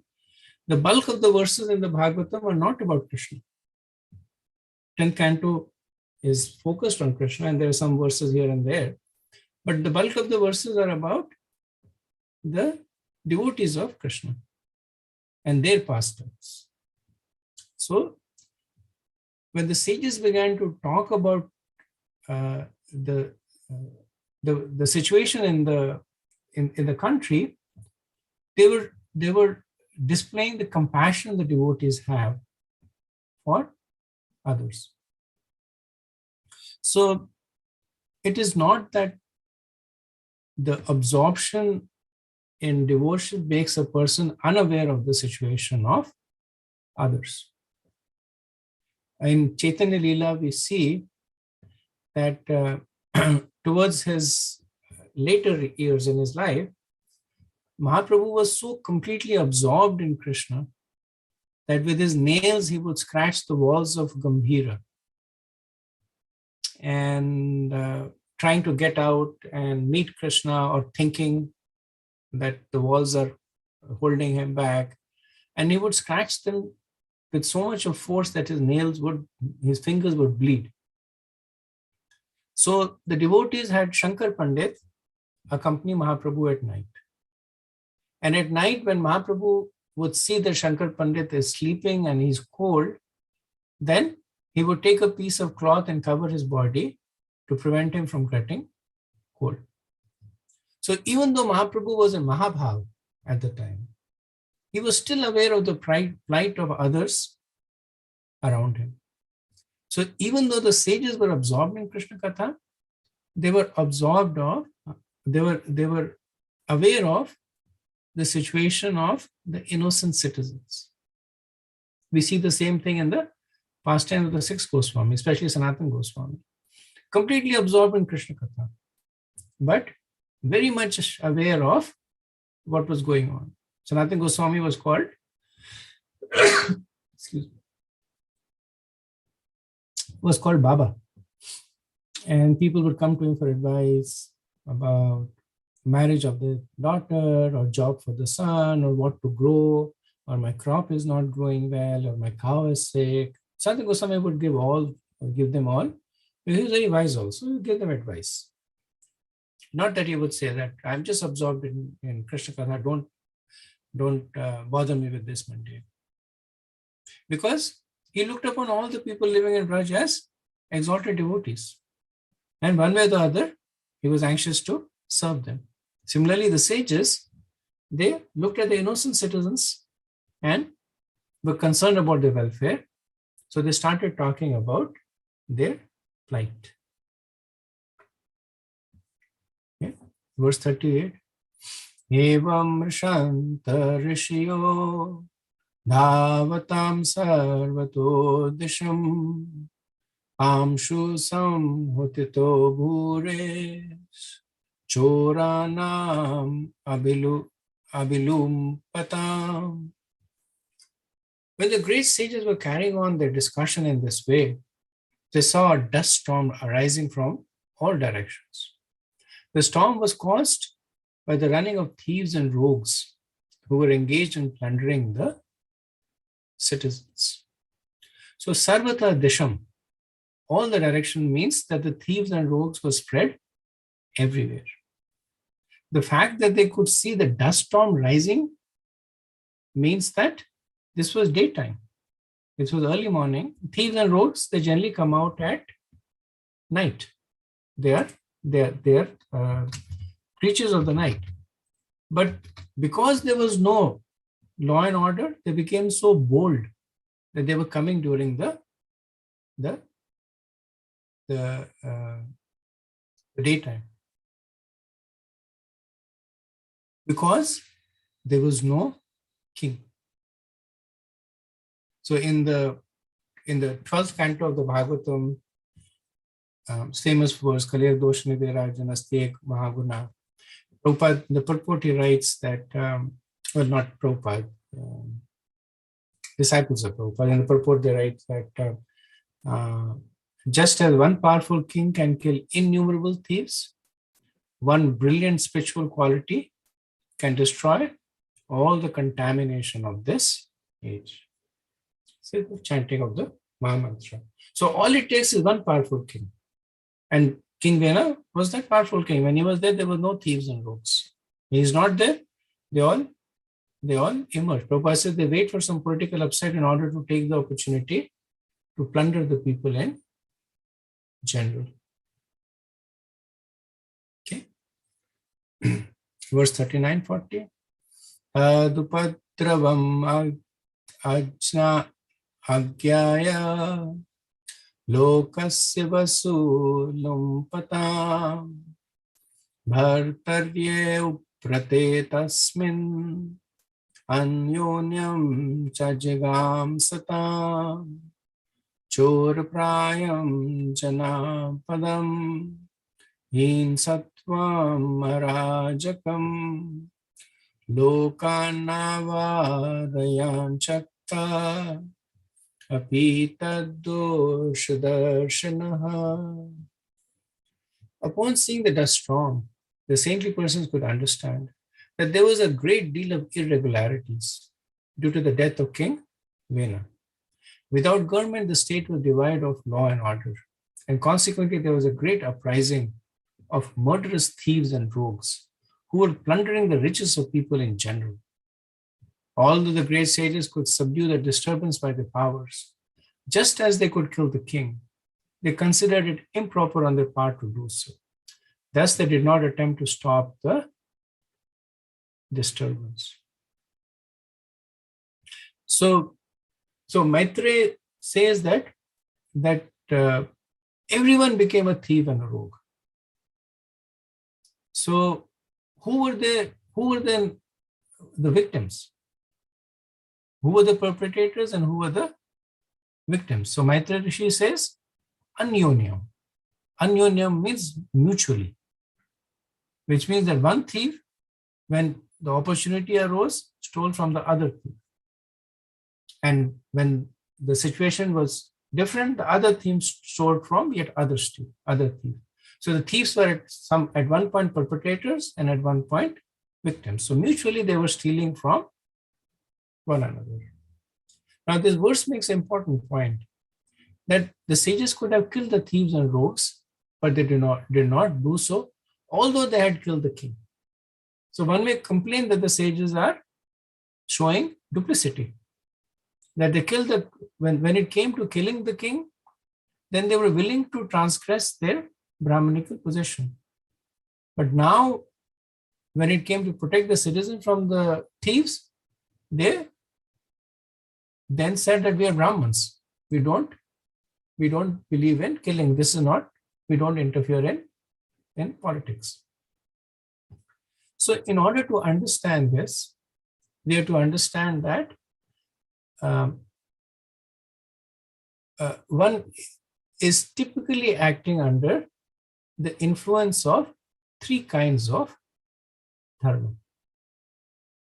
the bulk of the verses in the Bhagavatam are not about Krishna. 10th canto is focused on Krishna, and there are some verses here and there. But the bulk of the verses are about the devotees of Krishna and their pastimes. So when the sages began to talk about the situation in the country, they were displaying the compassion the devotees have for others. So it is not that the absorption in devotion makes a person unaware of the situation of others. In Chaitanya Leela, we see that towards his later years in his life, Mahaprabhu was so completely absorbed in Krishna that with his nails he would scratch the walls of Gambhira and trying to get out and meet Krishna, or thinking that the walls are holding him back. And he would scratch them with so much of force that his fingers would bleed. So the devotees had Shankar Pandit accompany Mahaprabhu at night. And at night, when Mahaprabhu would see that Shankar Pandit is sleeping and he's cold, then he would take a piece of cloth and cover his body to prevent him from getting cold. So even though Mahaprabhu was in Mahabhav at the time, he was still aware of the plight of others around him. So even though the sages were absorbed in Krishna Katha, they were aware of the situation of the innocent citizens. We see the same thing in the pastime of the sixth Goswami, especially Sanatana Goswami. Completely absorbed in Krishna Katha, but very much aware of what was going on. Sanatana Goswami was called, excuse me, was called Baba. And people would come to him for advice about marriage of the daughter, or job for the son, or what to grow, or my crop is not growing well, or my cow is sick. Sanatana Goswami would give them all. He was very wise also. He would give them advice. Not that he would say that I'm just absorbed in Krishna Katha, don't bother me with this mundane. Because he looked upon all the people living in Braj as exalted devotees. And one way or the other, he was anxious to serve them. Similarly, the sages, they looked at the innocent citizens and were concerned about their welfare. So they started talking about their plight. Okay. Verse 38. Evam Shanta Rishyo Dhavatam Sarvato Disham Amshu Samhutito Bhures Choranam Abilum Patam. When the great sages were carrying on their discussion in this way, they saw a dust storm arising from all directions. The storm was caused by the running of thieves and rogues who were engaged in plundering the citizens. So Sarvata Disham, all the direction, means that the thieves and rogues were spread everywhere. The fact that they could see the dust storm rising means that this was daytime. This was early morning. Thieves and rogues, they generally come out at night. They are creatures of the night. But because there was no law and order, they became so bold that they were coming during the daytime. Because there was no king. So in the 12th canto of the Bhagavatam, famous verse, Kalir Doshni Virajana Stek Mahaguna, Prabhupada, the purport, he writes that, well, not Prabhupada, disciples of Prabhupada, in the purport they write that just as one powerful king can kill innumerable thieves, one brilliant spiritual quality can destroy all the contamination of this age. See the chanting of the Mahamantra. So all it takes is one powerful king. And King Vena was that powerful king. When he was there were no thieves and rogues. He is not there, they all emerge. Prabhupada says they wait for some political upset in order to take the opportunity to plunder the people in general. Okay. Verse 39-40. Adupatra Putravam ajna agyaya lokasya vasu lumpatam bhartarye uprate tasmin anyonyam chajagam satam chorprayam janapadam hin satvam arajakam lokanavarayan chakta apitaddoshadarshanah. Upon seeing the dust storm, the saintly persons could understand that there was a great deal of irregularities due to the death of King Vena. Without government, the state was devoid of law and order, and consequently, there was a great uprising of murderous thieves and rogues who were plundering the riches of people in general. Although the great sages could subdue the disturbance by their powers, just as they could kill the king, they considered it improper on their part to do so. Thus, they did not attempt to stop the disturbance. So Maitreya says that everyone became a thief and a rogue. So who were then the victims? Who were the perpetrators and who were the victims? So Maitreya Rishi says, Anyonyam. Anyonyam means mutually, which means that one thief, when the opportunity arose, stole from the other thief. And when the situation was different, the other thieves stole from yet other thief. So the thieves were at one point perpetrators and at one point victims. So mutually they were stealing from one another. Now this verse makes an important point that the sages could have killed the thieves and rogues, but they did not do so, although they had killed the king. So one may complain that the sages are showing duplicity, that they killed when it came to killing the king, then they were willing to transgress their Brahmanical position. But now, when it came to protect the citizen from the thieves, they then said that we are Brahmins. We don't believe in killing. We don't interfere in politics. So in order to understand this, we have to understand that one is typically acting under the influence of three kinds of dharma.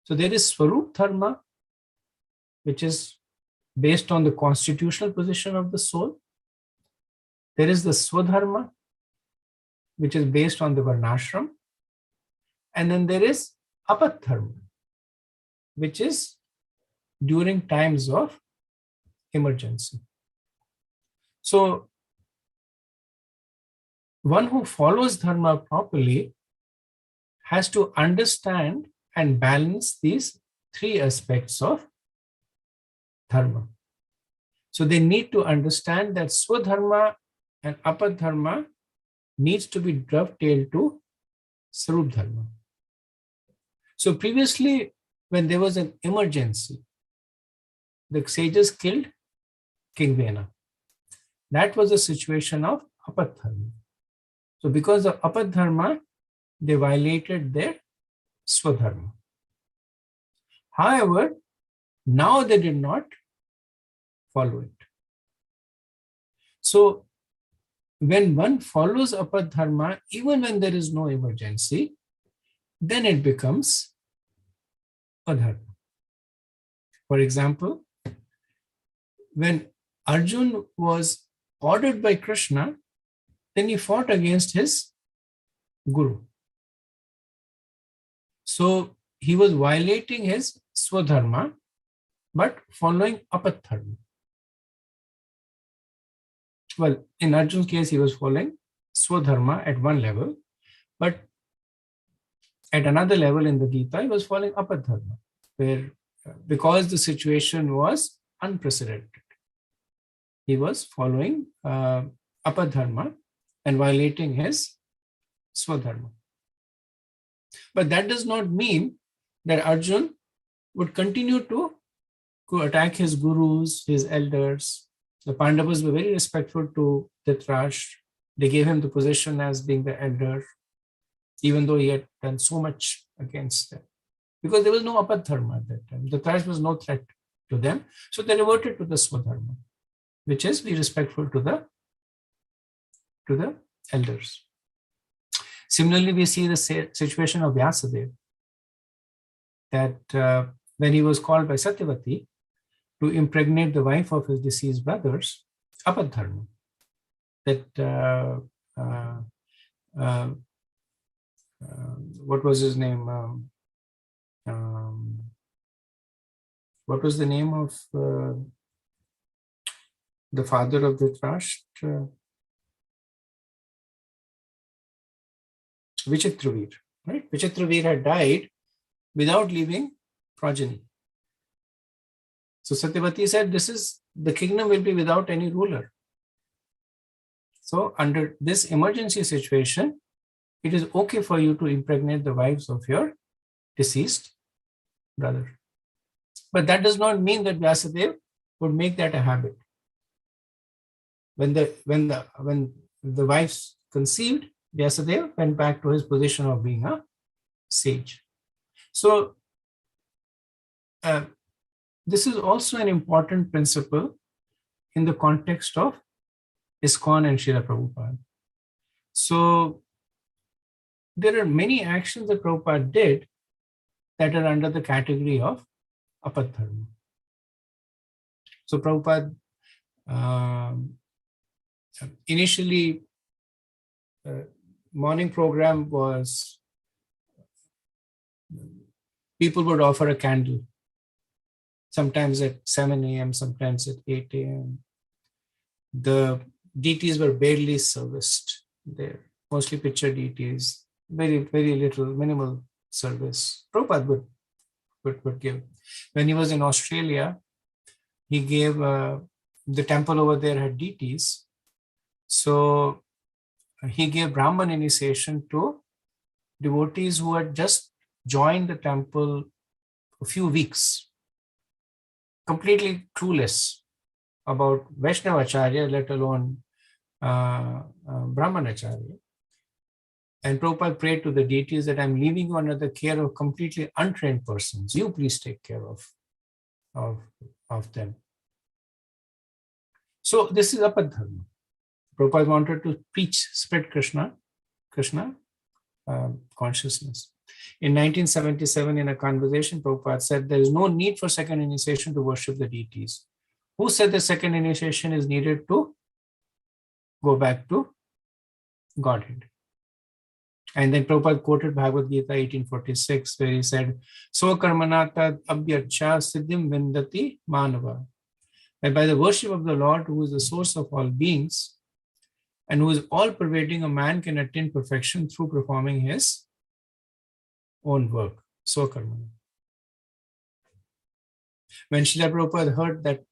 So there is Swarup dharma, which is based on the constitutional position of the soul. There is the Swadharma, which is based on the Varnashram. And then there is Apat dharma, which is during times of emergency. So one who follows dharma properly has to understand and balance these three aspects of dharma. So they need to understand that Swadharma and Apadharma needs to be dovetailed to Sarup dharma. So previously, when there was an emergency, the sages killed King Vena. That was a situation of Apadharma. So because of Apadharma, they violated their Swadharma. However, now they did not follow it. So when one follows Apadharma, even when there is no emergency, then it becomes Adharma. For example, when Arjun was ordered by Krishna, then he fought against his guru. So he was violating his Swadharma, but following Apadharma. Well, in Arjun's case, he was following Swadharma at one level, but at another level in the Gita, he was following Apadharma, where because the situation was unprecedented, he was following Apadharma and violating his Swadharma. But that does not mean that Arjun would continue to attack his gurus, his elders. The Pandavas were very respectful to Dhritarashtra. They gave him the position as being the elder, even though he had done so much against them. Because there was no apadharma at that time. Dhritarashtra was no threat to them. So they reverted to the swadharma, which is be respectful to the elders. Similarly, we see the situation of Vyasadeva, that when he was called by Satyavati to impregnate the wife of his deceased brothers, apadharma, that what was his name? What was the name of the father of Dhritarashtra? Vichitravir, right? Vichitravir had died without leaving progeny. So Satyavati said, the kingdom will be without any ruler. So under this emergency situation, it is okay for you to impregnate the wives of your deceased brother. But that does not mean that Vyasadeva would make that a habit. When the wives conceived, Vyasadeva went back to his position of being a sage. So this is also an important principle in the context of ISKCON and Srila Prabhupada. So there are many actions that Prabhupada did that are under the category of apadharma. So Prabhupada initially morning program was people would offer a candle, sometimes at 7 a.m., sometimes at 8 a.m. The deities were barely serviced there, mostly picture deities, very, very little, minimal service. Prabhupada would give. When he was in Australia, he gave, the temple over there had deities. So he gave Brahman initiation to devotees who had just joined the temple a few weeks, completely clueless about Vaisnava Acharya, let alone Brahman Acharya. And Prabhupada prayed to the deities that I'm leaving you under the care of completely untrained persons. You please take care of them. So this is apadharma. Prabhupada wanted to preach, spread Krishna consciousness. In 1977, in a conversation, Prabhupada said, there is no need for second initiation to worship the deities. Who said the second initiation is needed to go back to Godhead? And then Prabhupada quoted Bhagavad Gita 1846, where he said, So karmanata abhyarcha siddhim vindati manava. That by the worship of the Lord, who is the source of all beings, and who is all-pervading, a man can attain perfection through performing his own work. So karmana. When Srila Prabhupada heard that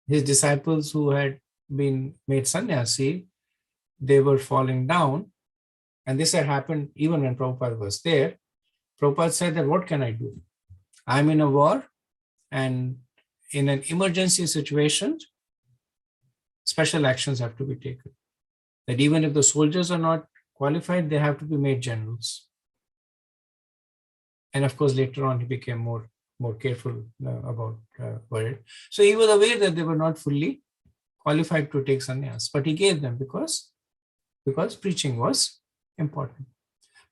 his disciples who had been made sannyasi, they were falling down, and this had happened even when Prabhupada was there, Prabhupada said that, what can I do? I'm in a war, and in an emergency situation, special actions have to be taken. That even if the soldiers are not qualified, they have to be made generals. And of course, later on, he became more careful about it. So he was aware that they were not fully qualified to take sannyas, but he gave them because preaching was important.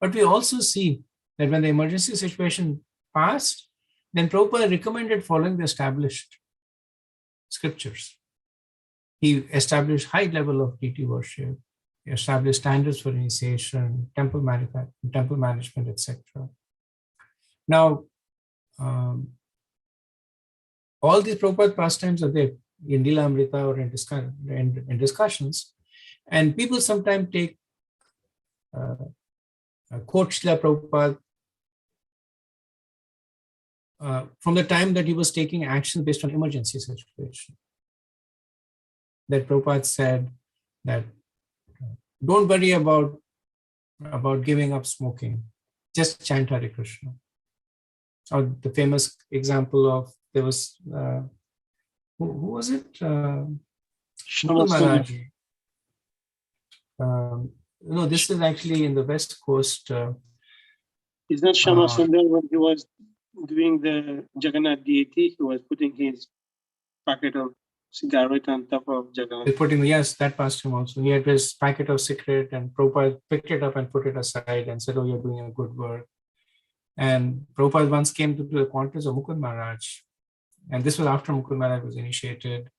But we also see that when the emergency situation passed, then Prabhupada recommended following the established scriptures. He established high level of deity worship, he established standards for initiation, temple management, etc. Now, all these Prabhupada pastimes are there in Lila Amrita or in discussions, and people sometimes take quote Srila Prabhupada from the time that he was taking action based on emergency situation. That Prabhupada said that don't worry about giving up smoking, just chant Hare Krishna. Or the famous example of, there was, who was it? Mukund Shamasundar. Maharaj. No, this is actually in the West Coast. Is that Shamasundar when he was doing the Jagannath deity? He was putting his packet of cigarette on top of Jagannath. Yes, that passed him also. He had his packet of cigarette, and Prabhupada picked it up and put it aside and said, "Oh, you're doing a good work." And Prabhupada once came to the quarters of Mukund Maharaj, and this was after Mukund Maharaj was initiated,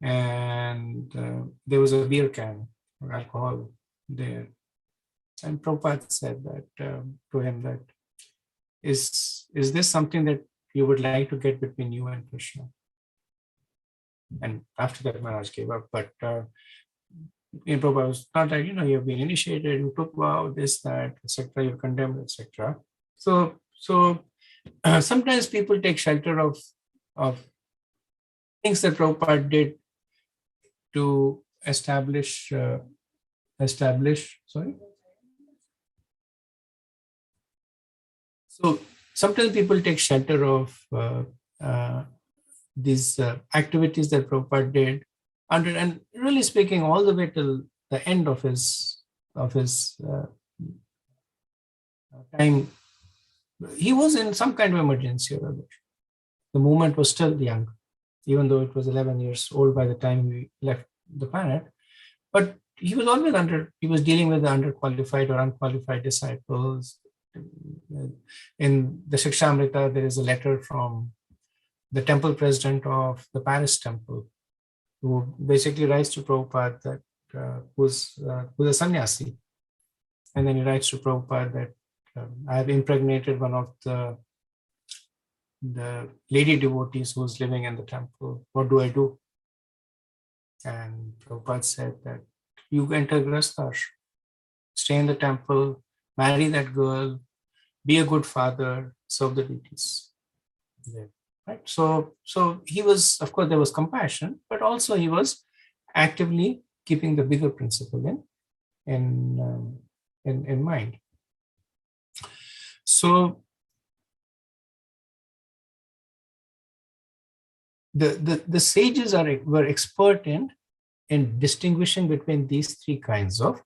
and there was a beer can or alcohol there. And Prabhupada said that to him, that is this something that you would like to get between you and Krishna? And after that, Maharaj gave up. But Prabhupada was not like, you've been initiated, you took vow, this, that, etc., you're condemned, etc. So sometimes people take shelter of things that Prabhupada did to establish. Sorry. So sometimes people take shelter of these activities that Prabhupada did, and really speaking, all the way till the end of his time, he was in some kind of emergency or other. The movement was still young, even though it was 11 years old by the time we left the planet. But he was always he was dealing with the underqualified or unqualified disciples. In the Shikshamrita, there is a letter from the temple president of the Paris temple, who basically writes to Prabhupada that who's a sannyasi. And then he writes to Prabhupada that I have impregnated one of the lady devotees who's living in the temple. What do I do? And Prabhupada said that you enter Grastha, stay in the temple, marry that girl, be a good father, serve the deities. Yeah. Right. So he was, of course, there was compassion, but also he was actively keeping the bigger principle in mind. So the sages were expert in distinguishing between these three kinds of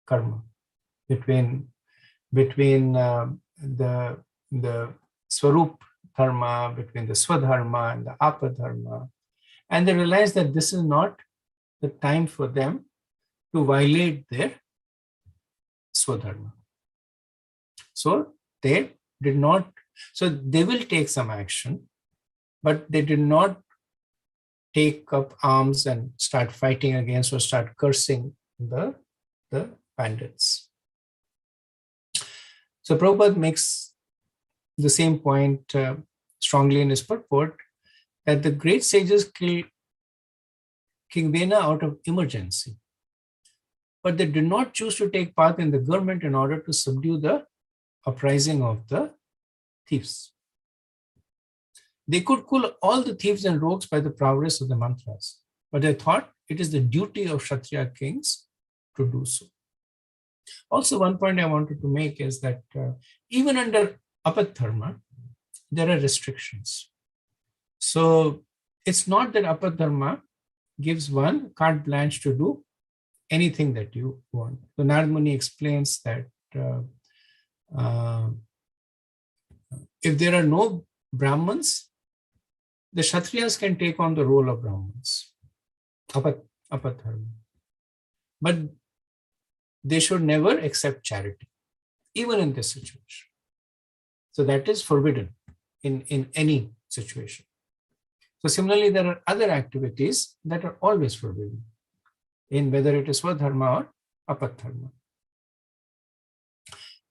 karma, between the Swarup dharma, between the Swadharma and the Apadharma. And they realized that this is not the time for them to violate their Swadharma. So they did not, so they will take some action, but they did not take up arms and start fighting against or start cursing the bandits. So Prabhupada makes the same point strongly in his purport, that the great sages killed King Vena out of emergency, but they did not choose to take part in the government in order to subdue the uprising of the thieves. They could kill all the thieves and rogues by the prowess of the mantras, but they thought it is the duty of Kshatriya kings to do so. Also, one point I wanted to make is that even under Apadharma, there are restrictions. So it's not that Apadharma gives one carte blanche to do anything that you want. So Narad Muni explains that if there are no Brahmins, the Kshatriyas can take on the role of Brahmins, Apadharma. But they should never accept charity, even in this situation. So that is forbidden in any situation. So similarly, there are other activities that are always forbidden, in whether it is Swadharma or Apadharma.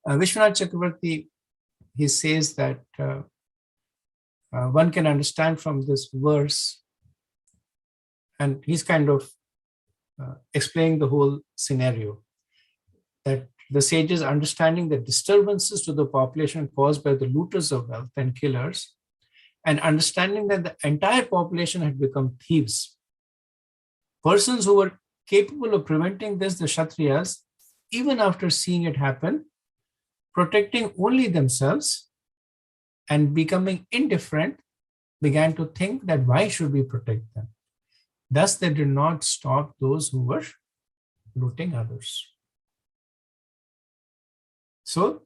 Vishwanath Chakravarti, he says that one can understand from this verse, and he's kind of explaining the whole scenario, that the sages understanding the disturbances to the population caused by the looters of wealth and killers, and understanding that the entire population had become thieves. Persons who were capable of preventing this, the Kshatriyas, even after seeing it happen, protecting only themselves, and becoming indifferent, began to think that why should we protect them? Thus, they did not stop those who were looting others. So,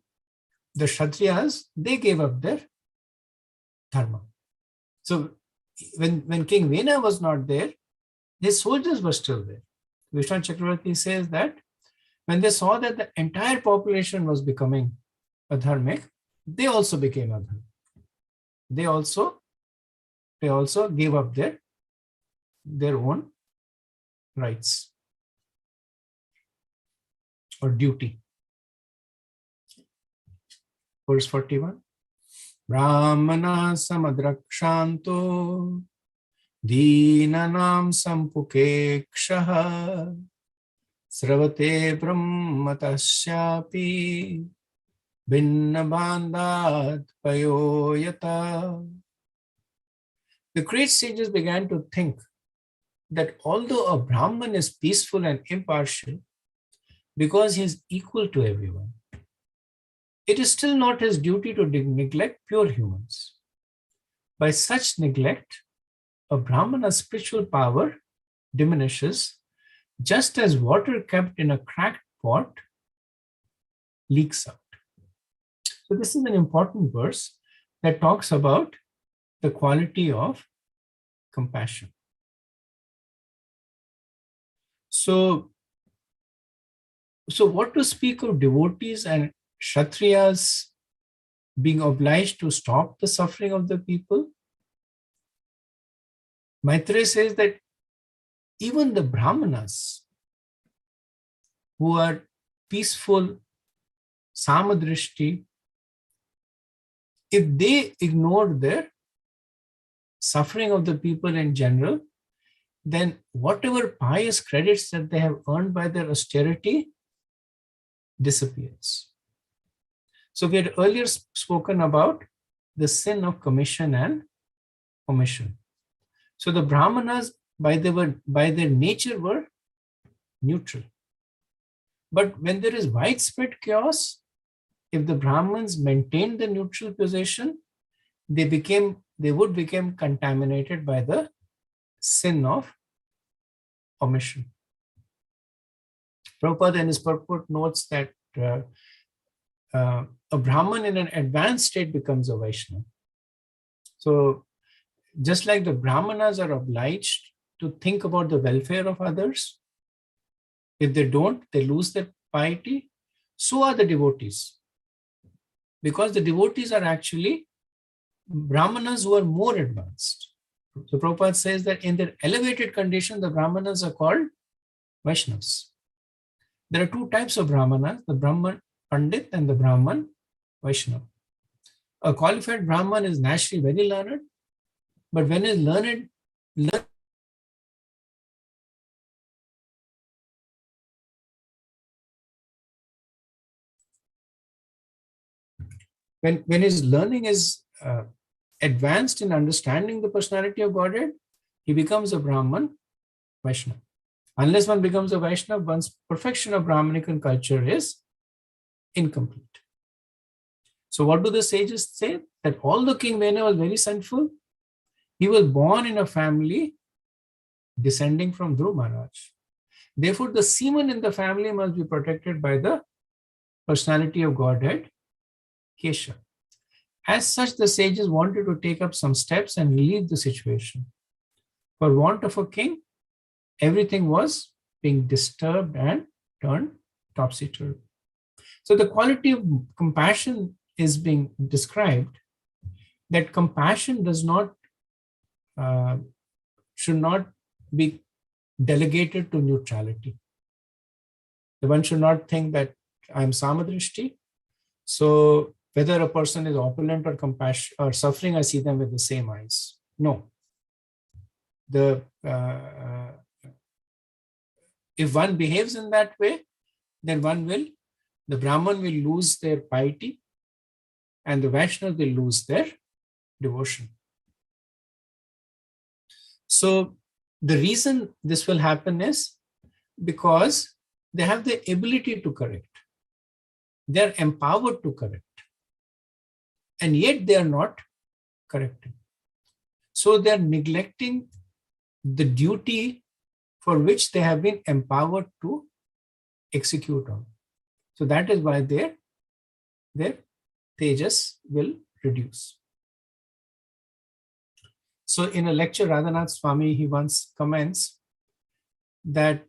the Kshatriyas, they gave up their dharma. So, when King Vena was not there, his soldiers were still there. Vishnu Chakravarti says that when they saw that the entire population was becoming adharmic, they also became adharmic. They also gave up their own rights or duty. Verse 41. Brahmana samadrakshanto deenanam sampukekshaha sravate brahmatasyapi Bhinnabandhat payoyata. The great sages began to think that although a Brahman is peaceful and impartial because he is equal to everyone, it is still not his duty to neglect pure humans. By such neglect, a Brahmana's spiritual power diminishes, just as water kept in a cracked pot leaks out. So this is an important verse that talks about the quality of compassion. So what to speak of devotees and Kshatriyas being obliged to stop the suffering of the people? Maitreya says that even the Brahmanas who are peaceful, samadrishti, if they ignore the suffering of the people in general, then whatever pious credits that they have earned by their austerity disappears. So we had earlier spoken about the sin of commission and omission. So the Brahmanas, by their nature, were neutral. But when there is widespread chaos, if the Brahmins maintained the neutral position, they would become contaminated by the sin of omission. Prabhupada in his purport notes that a Brahman in an advanced state becomes a Vaishnava. So just like the Brahmanas are obliged to think about the welfare of others, if they don't, they lose their piety, so are the devotees. Because the devotees are actually Brahmanas who are more advanced. So Prabhupada says that in their elevated condition, the Brahmanas are called Vaishnavas. There are two types of Brahmanas, the Brahman Pandit and the Brahman Vaishnava. A qualified Brahman is naturally very learned, but when he is learned, when his learning is advanced in understanding the personality of Godhead, he becomes a Brahman Vaishnava. Unless one becomes a Vaishnava, one's perfection of Brahmanical culture is incomplete. So what do the sages say? That although King Vena was very sinful, he was born in a family descending from Dhruv Maharaj. Therefore, the semen in the family must be protected by the personality of Godhead, Kesha. As such, the sages wanted to take up some steps and relieve the situation. For want of a king, everything was being disturbed and turned topsy-turvy. So the quality of compassion is being described, that compassion does not, should not be delegated to neutrality. One should not think that I'm samadrishti, so whether a person is opulent or compassion or suffering, I see them with the same eyes. No. If one behaves in that way, then the Brahman will lose their piety and the Vaishnava will lose their devotion. So the reason this will happen is because they have the ability to correct. They are empowered to correct. and yet they are not correcting. So they are neglecting the duty for which they have been empowered to execute on. So that is why their tejas will reduce. So in a lecture, Radhanath Swami, he once comments that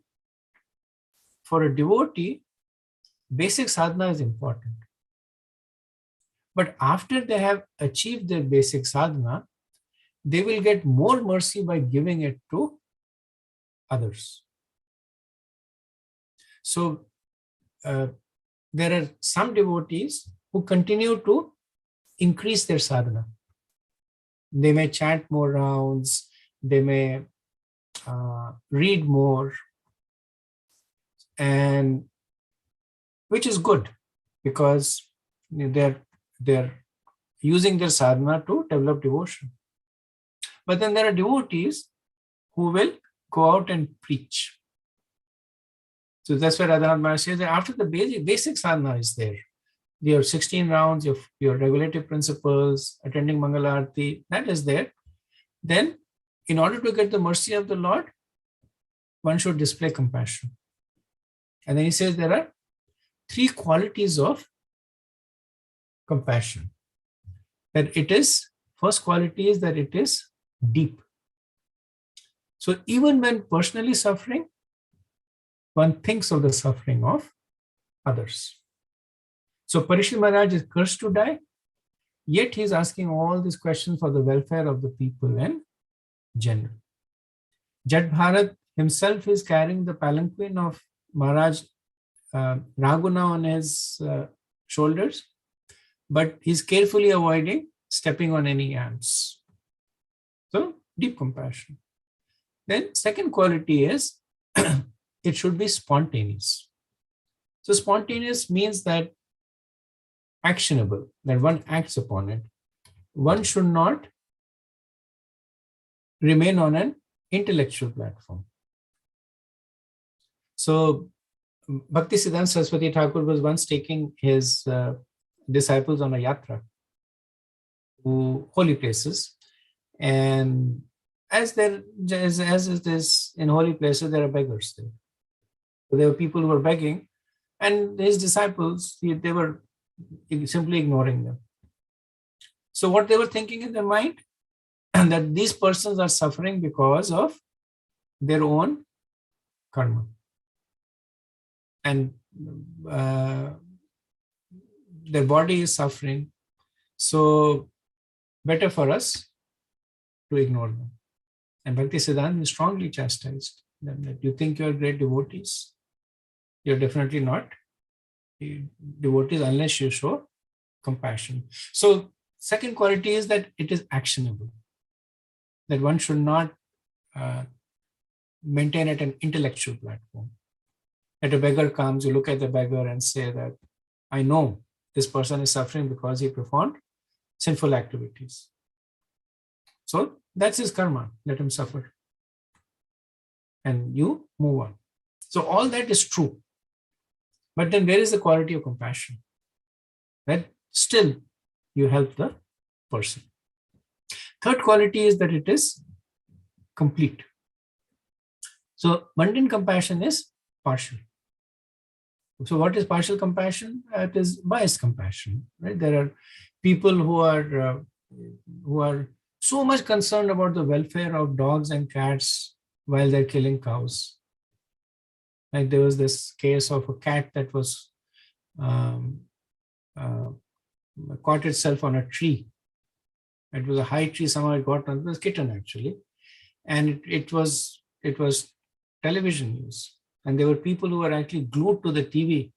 for a devotee, basic sadhana is important. But after they have achieved their basic sadhana, they will get more mercy by giving it to others. So there are some devotees who continue to increase their sadhana. They may chant more rounds, they may read more, and which is good because they're using their sadhana to develop devotion. But then there are devotees who will go out and preach. So that's why Radhanath Maharaj says that after the basic sadhana is there, your 16 rounds, your regulative principles, attending Mangala Arati, that is there. Then, in order to get the mercy of the Lord, one should display compassion. And then he says there are 3 qualities of compassion. That it is, first quality is that it is deep. So even when personally suffering, one thinks of the suffering of others. So Parikshit Maharaj is cursed to die, yet he is asking all these questions for the welfare of the people in general. Jat Bharat himself is carrying the palanquin of Maharaj Raguna on his shoulders, but he's carefully avoiding stepping on any ants. So deep compassion. Then second quality is it should be spontaneous. So spontaneous means that actionable, that one acts upon it. One should not remain on an intellectual platform. So Bhakti Siddhanta Saraswati Thakur was once taking his disciples on a yatra to holy places, and as it is in holy places, there are beggars there. So there were people who were begging, and his disciples, they were simply ignoring them. So what they were thinking in their mind, that these persons are suffering because of their own karma. And their body is suffering. So better for us to ignore them. And Bhakti Siddhanta is strongly chastised them that you think you're great devotees. You're definitely not devotees unless you show compassion. So second quality is that it is actionable. That one should not maintain at an intellectual platform. That a beggar comes, you look at the beggar and say that, I know this person is suffering because he performed sinful activities. So that's his karma, let him suffer. And you move on. So all that is true. But then where is the quality of compassion? That still you help the person. Third quality is that it is complete. So mundane compassion is partial. So what is partial compassion? It is biased compassion, right? There are people who are so much concerned about the welfare of dogs and cats while they're killing cows. Like there was this case of a cat that was caught itself on a tree. It was a high tree, somehow it got on, it was a kitten actually. And it was television news. And there were people who were actually glued to the TV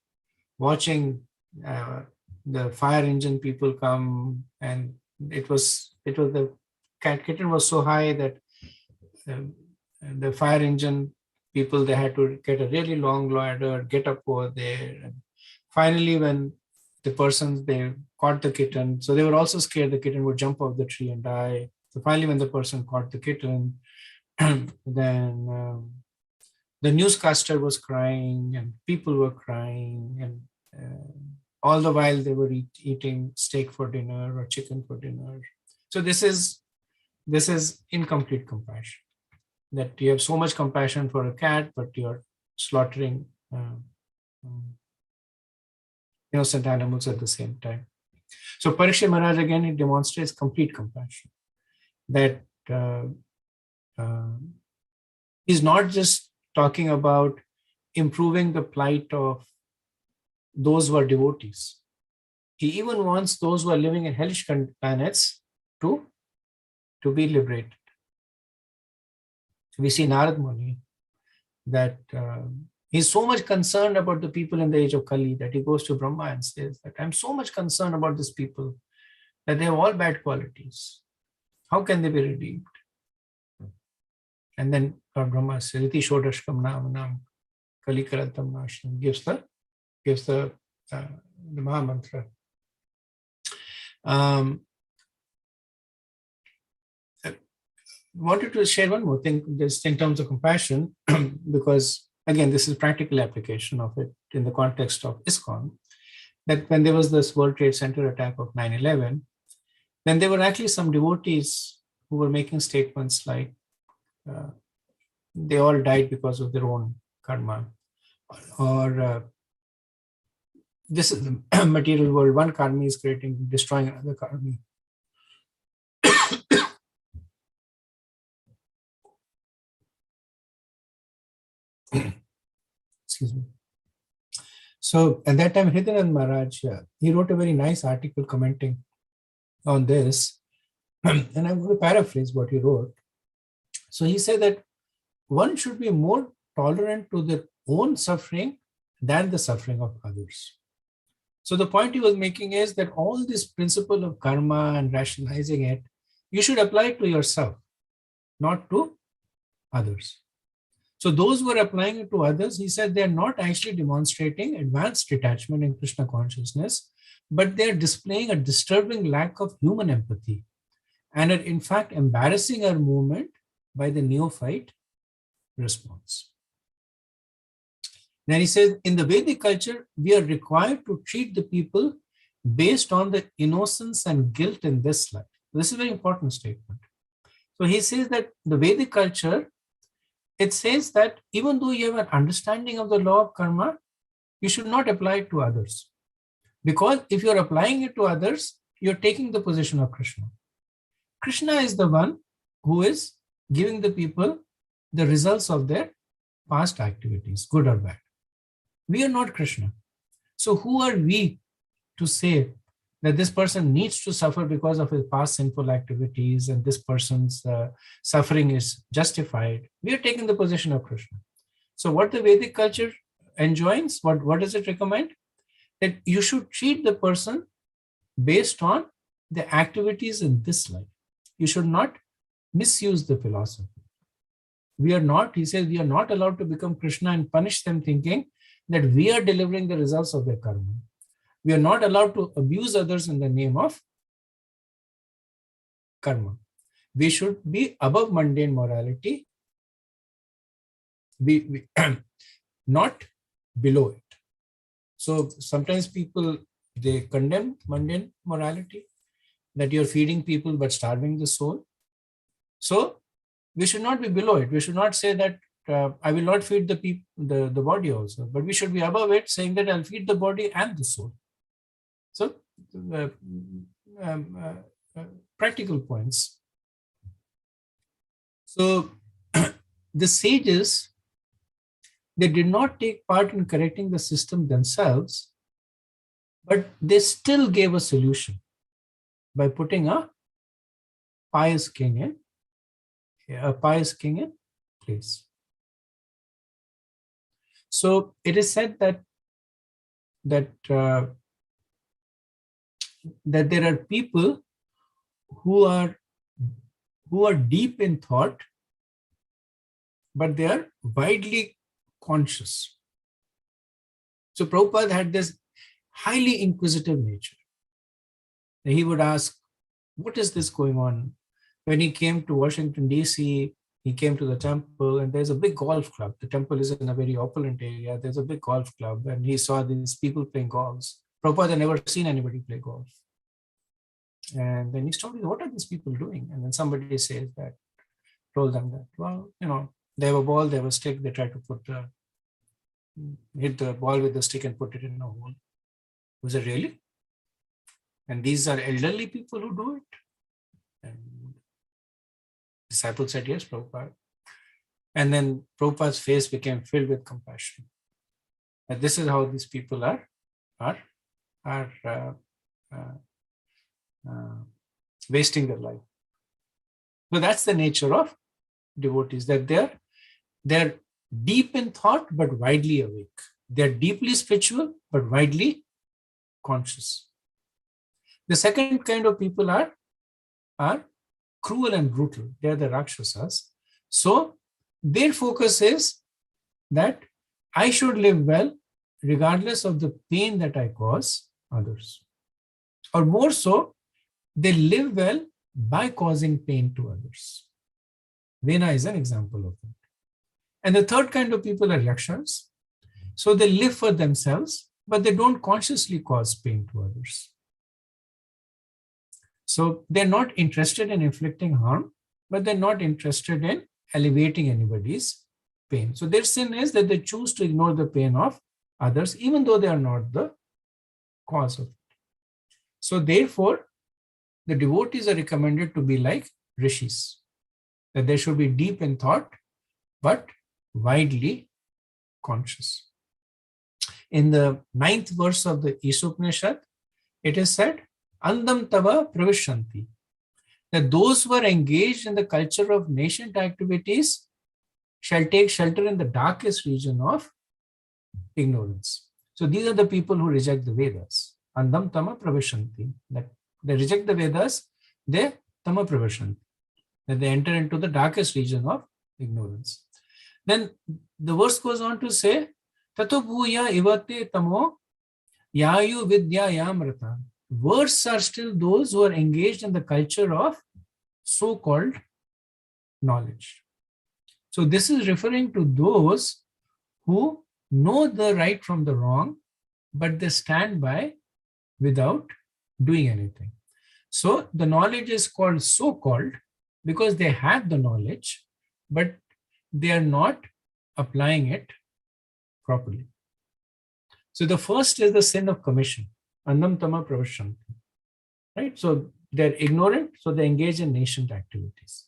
watching the fire engine people come, and it was the kitten was so high that the fire engine people, they had to get a really long ladder, get up over there. And finally, when the persons, they caught the kitten, so they were also scared the kitten would jump off the tree and die. So finally, when the person caught the kitten, then the newscaster was crying and people were crying, and all the while they were eating steak for dinner or chicken for dinner. So this is incomplete compassion. That you have so much compassion for a cat, but you're slaughtering innocent animals at the same time. So Parikshit Maharaj again, it demonstrates complete compassion. That he's not just talking about improving the plight of those who are devotees. He even wants those who are living in hellish planets to be liberated. We see Narad Muni, that he's so much concerned about the people in the age of Kali that he goes to Brahma and says that I'm so much concerned about these people, that they have all bad qualities. How can they be redeemed? And then Lord Brahma says, Iti Shodashkam Namanam Kali Karantam Nasham, gives the Maha Mantra. Wanted to share one more thing just in terms of compassion, because again, this is practical application of it in the context of ISKCON, that when there was this World Trade Center attack of 9/11, then there were actually some devotees who were making statements like they all died because of their own karma, or this is the material world, one karmi is destroying another karmi. Excuse me. So at that time, Hridayanand Maharaj, he wrote a very nice article commenting on this. And I'm going to paraphrase what he wrote. So he said that one should be more tolerant to their own suffering than the suffering of others. So the point he was making is that all this principle of karma and rationalizing it, you should apply it to yourself, not to others. So those who are applying it to others, he said, they're not actually demonstrating advanced detachment in Krishna consciousness, but they're displaying a disturbing lack of human empathy and are in fact embarrassing our movement by the neophyte response. Then he says, in the Vedic culture, we are required to treat the people based on the innocence and guilt in this life. This is a very important statement. So he says that the Vedic culture, it says that even though you have an understanding of the law of karma, you should not apply it to others. Because if you're applying it to others, you're taking the position of Krishna. Krishna is the one who is giving the people the results of their past activities, good or bad. We are not Krishna. So who are we to say that this person needs to suffer because of his past sinful activities and this person's suffering is justified? We are taking the position of Krishna. So what the Vedic culture enjoins, what does it recommend? That you should treat the person based on the activities in this life. You should not misuse the philosophy. We are not, he says, we are not allowed to become Krishna and punish them thinking that we are delivering the results of their karma. We are not allowed to abuse others in the name of karma. We should be above mundane morality, we not below it. So sometimes people, they condemn mundane morality, that you're feeding people but starving the soul. So we should not be below it. We should not say that I will not feed the body also, but we should be above it, saying that I'll feed the body and the soul. So practical points. So the sages, they did not take part in correcting the system themselves, but they still gave a solution by putting a pious king in place. So it is said that there are people who are deep in thought, but they are widely conscious. So Prabhupada had this highly inquisitive nature. He would ask, what is this going on? When he came to Washington, D.C., he came to the temple and there's a big golf club. The temple is in a very opulent area. There's a big golf club and he saw these people playing golf. Prabhupada had never seen anybody play golf. And then he told me, what are these people doing? And then somebody says that, told them that, well, they have a ball, they have a stick, they try to hit the ball with the stick and put it in a hole. Was it really? And these are elderly people who do it? And disciple said, yes, Prabhupada. And then Prabhupada's face became filled with compassion. And this is how these people are wasting their life. So that's the nature of devotees, that they're deep in thought but widely awake. They're deeply spiritual but widely conscious. The second kind of people are cruel and brutal. They're the Rakshasas. So their focus is that I should live well regardless of the pain that I cause others. Or more so, they live well by causing pain to others. Vena is an example of that. And the third kind of people are Yakshas. So they live for themselves, but they don't consciously cause pain to others. So they're not interested in inflicting harm, but they're not interested in alleviating anybody's pain. So their sin is that they choose to ignore the pain of others, even though they are not the cause of it. So therefore, the devotees are recommended to be like rishis, that they should be deep in thought, but widely conscious. In the 9th verse of the Ishopanishad, it is said, Andam tava pravishanti, that those who are engaged in the culture of nascent activities shall take shelter in the darkest region of ignorance. So these are the people who reject the Vedas. Andam tama pravishanti, that they reject the Vedas, they tama pravishanti, that they enter into the darkest region of ignorance. Then the verse goes on to say, Tato bhuya ivate tamo yayu vidya yamrata. Worse are still those who are engaged in the culture of so-called knowledge. So this is referring to those who know the right from the wrong, but they stand by without doing anything. So the knowledge is called so-called because they have the knowledge, but they are not applying it properly. So the first is the sin of commission. Annam tama pravashanti. Right? So they're ignorant, so they engage in nascent activities.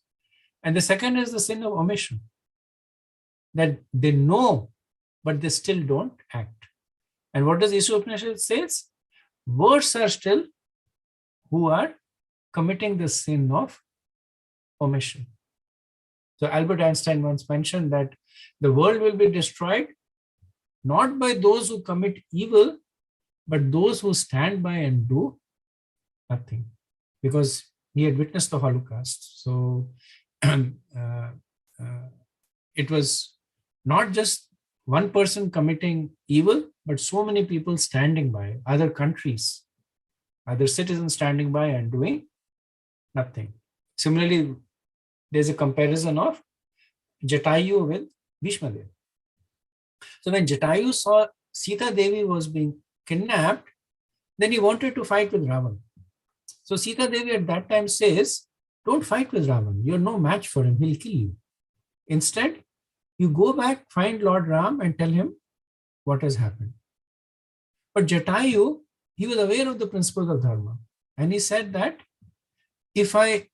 And the second is the sin of omission, that they know, but they still don't act. And what does Ishopanishad says? Worse are still who are committing the sin of omission. So Albert Einstein once mentioned that the world will be destroyed not by those who commit evil, but those who stand by and do nothing, because he had witnessed the Holocaust. So it was not just one person committing evil, but so many people standing by, other countries, other citizens standing by and doing nothing. Similarly, there's a comparison of Jatayu with Bhishma Dev. So when Jatayu saw Sita Devi was being kidnapped, then he wanted to fight with Ravan. So Sita Devi at that time says, don't fight with Ravan. You're no match for him. He'll kill you. Instead, you go back, find Lord Ram and tell him what has happened. But Jatayu, he was aware of the principles of Dharma. And he said that if I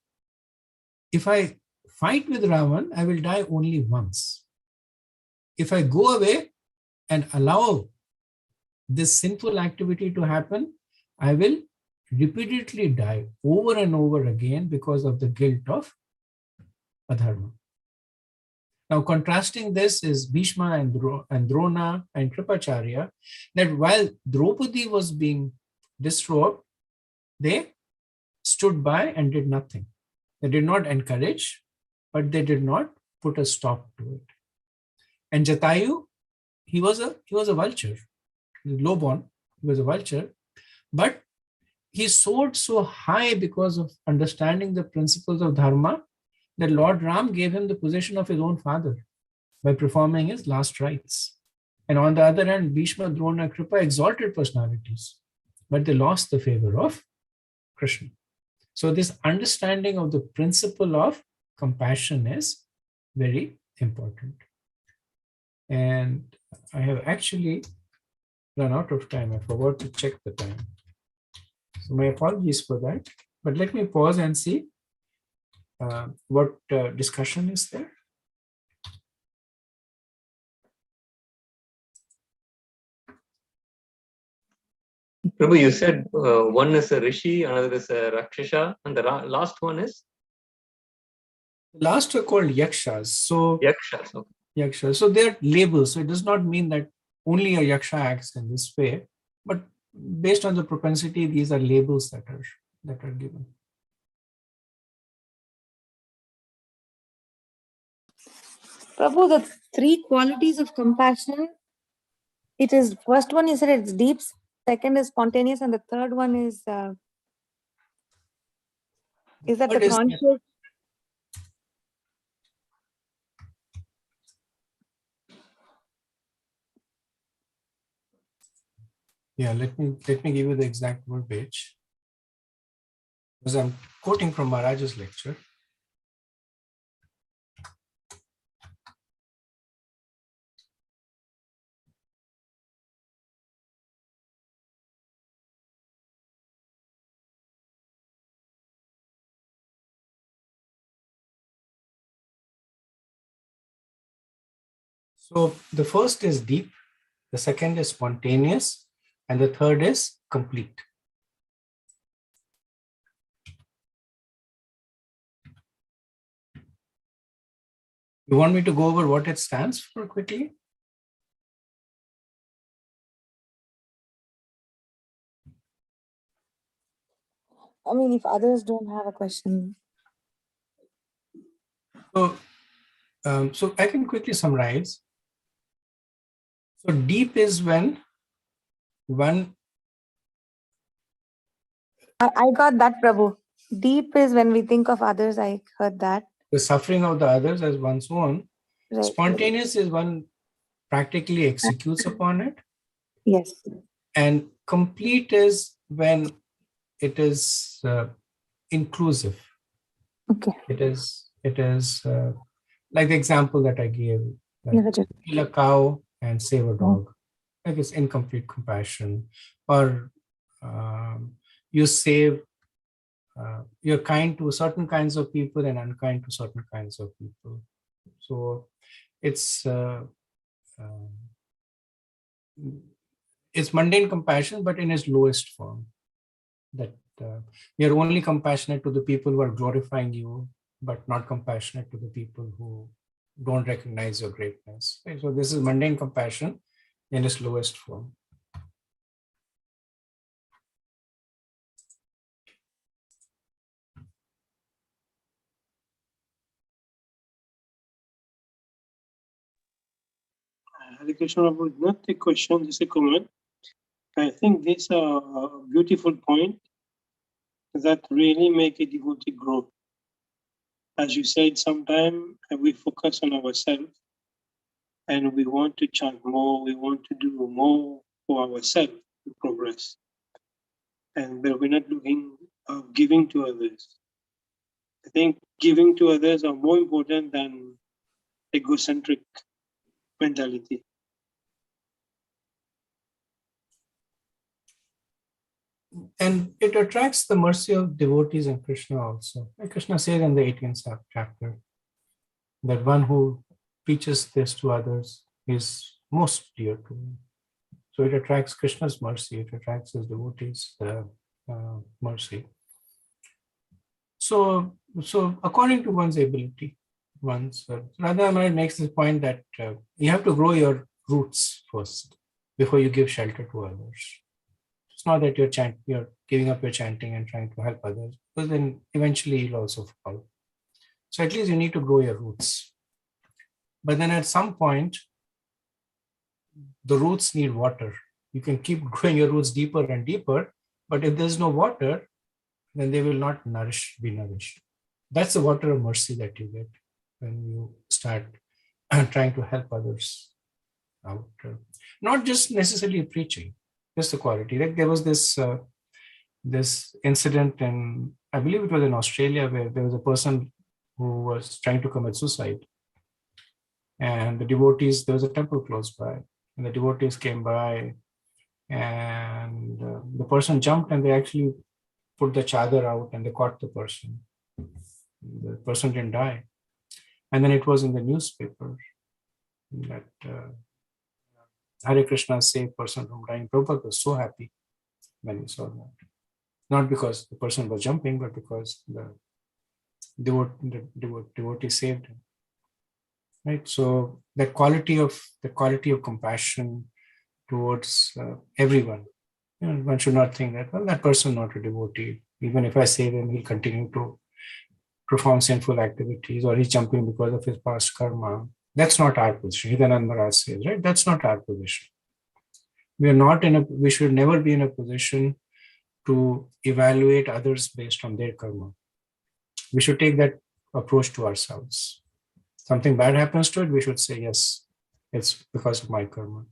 fight with Ravan, I will die only once. If I go away and allow this sinful activity to happen, I will repeatedly die over and over again because of the guilt of adharma. Now, contrasting this is Bhishma and Drona and Kripacharya, that while Draupadi was being disrobed, they stood by and did nothing. They did not encourage, but they did not put a stop to it. And Jatayu, he was a vulture. He was low-born, he was a vulture, but he soared so high because of understanding the principles of Dharma that Lord Ram gave him the position of his own father by performing his last rites. And on the other hand, Bhishma, Drona, Kripa, exalted personalities but they lost the favor of Krishna. So this understanding of the principle of compassion is very important. And I have actually run out of time. I forgot to check the time. So my apologies for that. But let me pause and see what discussion is there. Prabhu, you said one is a Rishi, another is a Rakshasa, and the last one is? The last are called Yakshas. So Yakshas. Okay. Yakshas. So they're labels. So it does not mean that only a Yaksha acts in this way, but based on the propensity, these are labels that are given. Prabhu, the three qualities of compassion, it is, first one you said it's deep, second is spontaneous, and the third one is that the conscious? Yeah, let me give you the exact verbiage, because I'm quoting from Maharaj's lecture. So the first is deep, the second is spontaneous, and the third is complete. You want me to go over what it stands for quickly? I mean, if others don't have a question. So I can quickly summarize. So deep is when one. I got that, Prabhu. Deep is when we think of others. I heard that. The suffering of the others as one's own. Right. Spontaneous is one practically executes upon it. Yes. And complete is when it is inclusive. Okay. It is like the example that I gave, like kill a cow and save a dog. Like it's incomplete compassion. Or you save, you're kind to certain kinds of people and unkind to certain kinds of people. So it's mundane compassion, but in its lowest form. That you're only compassionate to the people who are glorifying you, but not compassionate to the people who don't recognize your greatness. Okay? So this is mundane compassion in its lowest form. Hare Krishna, not a question, just a comment. I think this is a beautiful point that really make a devotee grow. As you said, sometimes we focus on ourselves and we want to chant more, we want to do more for ourselves to progress. But we're not looking of giving to others. I think giving to others are more important than egocentric mentality. And it attracts the mercy of devotees and Krishna also. Like Krishna says in the 18th chapter, that one who teaches this to others is most dear to me. So it attracts Krishna's mercy, it attracts his devotees' mercy. So according to one's ability, Radha Maharaj makes this point that you have to grow your roots first before you give shelter to others. It's not that you're giving up your chanting and trying to help others, because then eventually you'll also fall. So at least you need to grow your roots. But then at some point, the roots need water. You can keep growing your roots deeper and deeper, but if there's no water, then they will not be nourished. That's the water of mercy that you get when you start trying to help others out. Not just necessarily preaching. just the quality. Like there was this this incident in, I believe it was in Australia, where there was a person who was trying to commit suicide, and the devotees, there was a temple close by, and the devotees came by, and the person jumped, and they actually put the chadar out and they caught the person. The person didn't die. And then it was in the newspaper that Hare Krishna saved person from dying. Prabhupada was so happy when he saw that. Not because the person was jumping, but because the devotee saved him. Right. So that quality of compassion towards everyone. One should not think that, well, that person not a devotee. Even if I save him, he'll continue to perform sinful activities, or he's jumping because of his past karma. That's not our position. Hidanand Maharaj says, right? That's not our position. We should never be in a position to evaluate others based on their karma. We should take that approach to ourselves. Something bad happens to it, we should say, yes, it's because of my karma.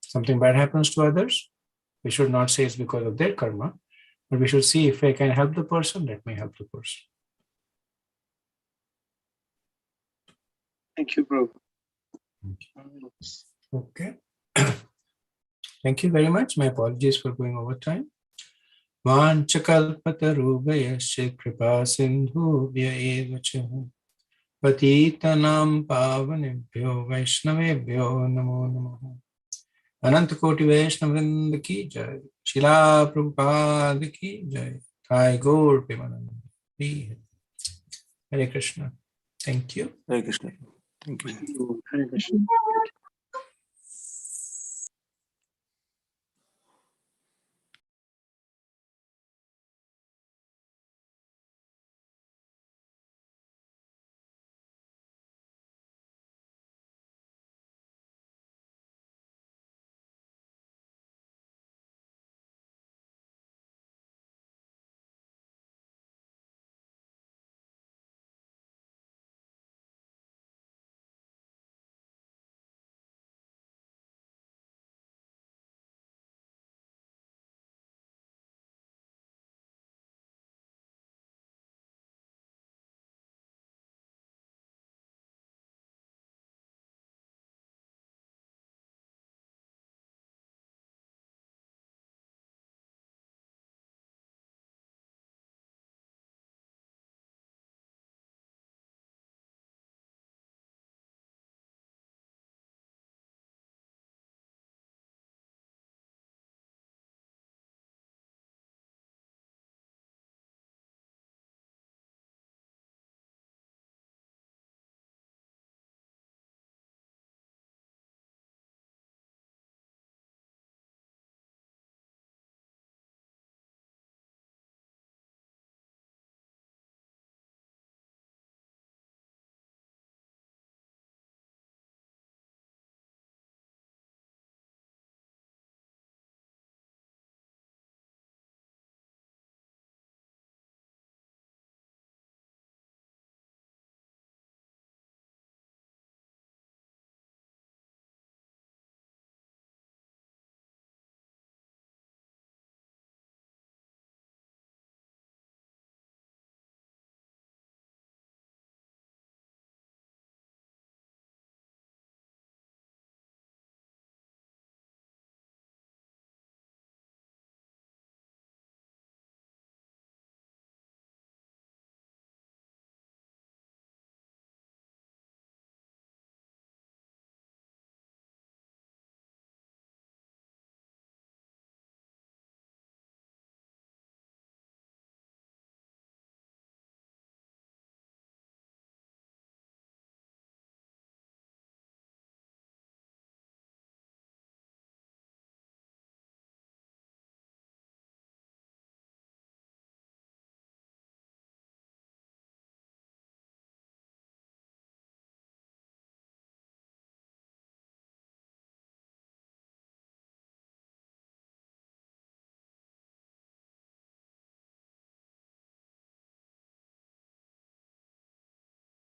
Something bad happens to others, we should not say it's because of their karma, but we should see if I can help the person, let me help the person. Thank you, Prabhu. Okay. Thank you very much. My apologies for going over time. Vanchakalpatarubhayasya kripa sindhubhya eva cha patitanam pavanebhyo vaishnavebhyo namo namaha. Ananta Koti Vaishnavrinda ki jai. Shila Prabhupada ki jai. Thai Gaur Premanand. Hare Krishna. Thank you. Hare Krishna. Thank you. Hare Krishna.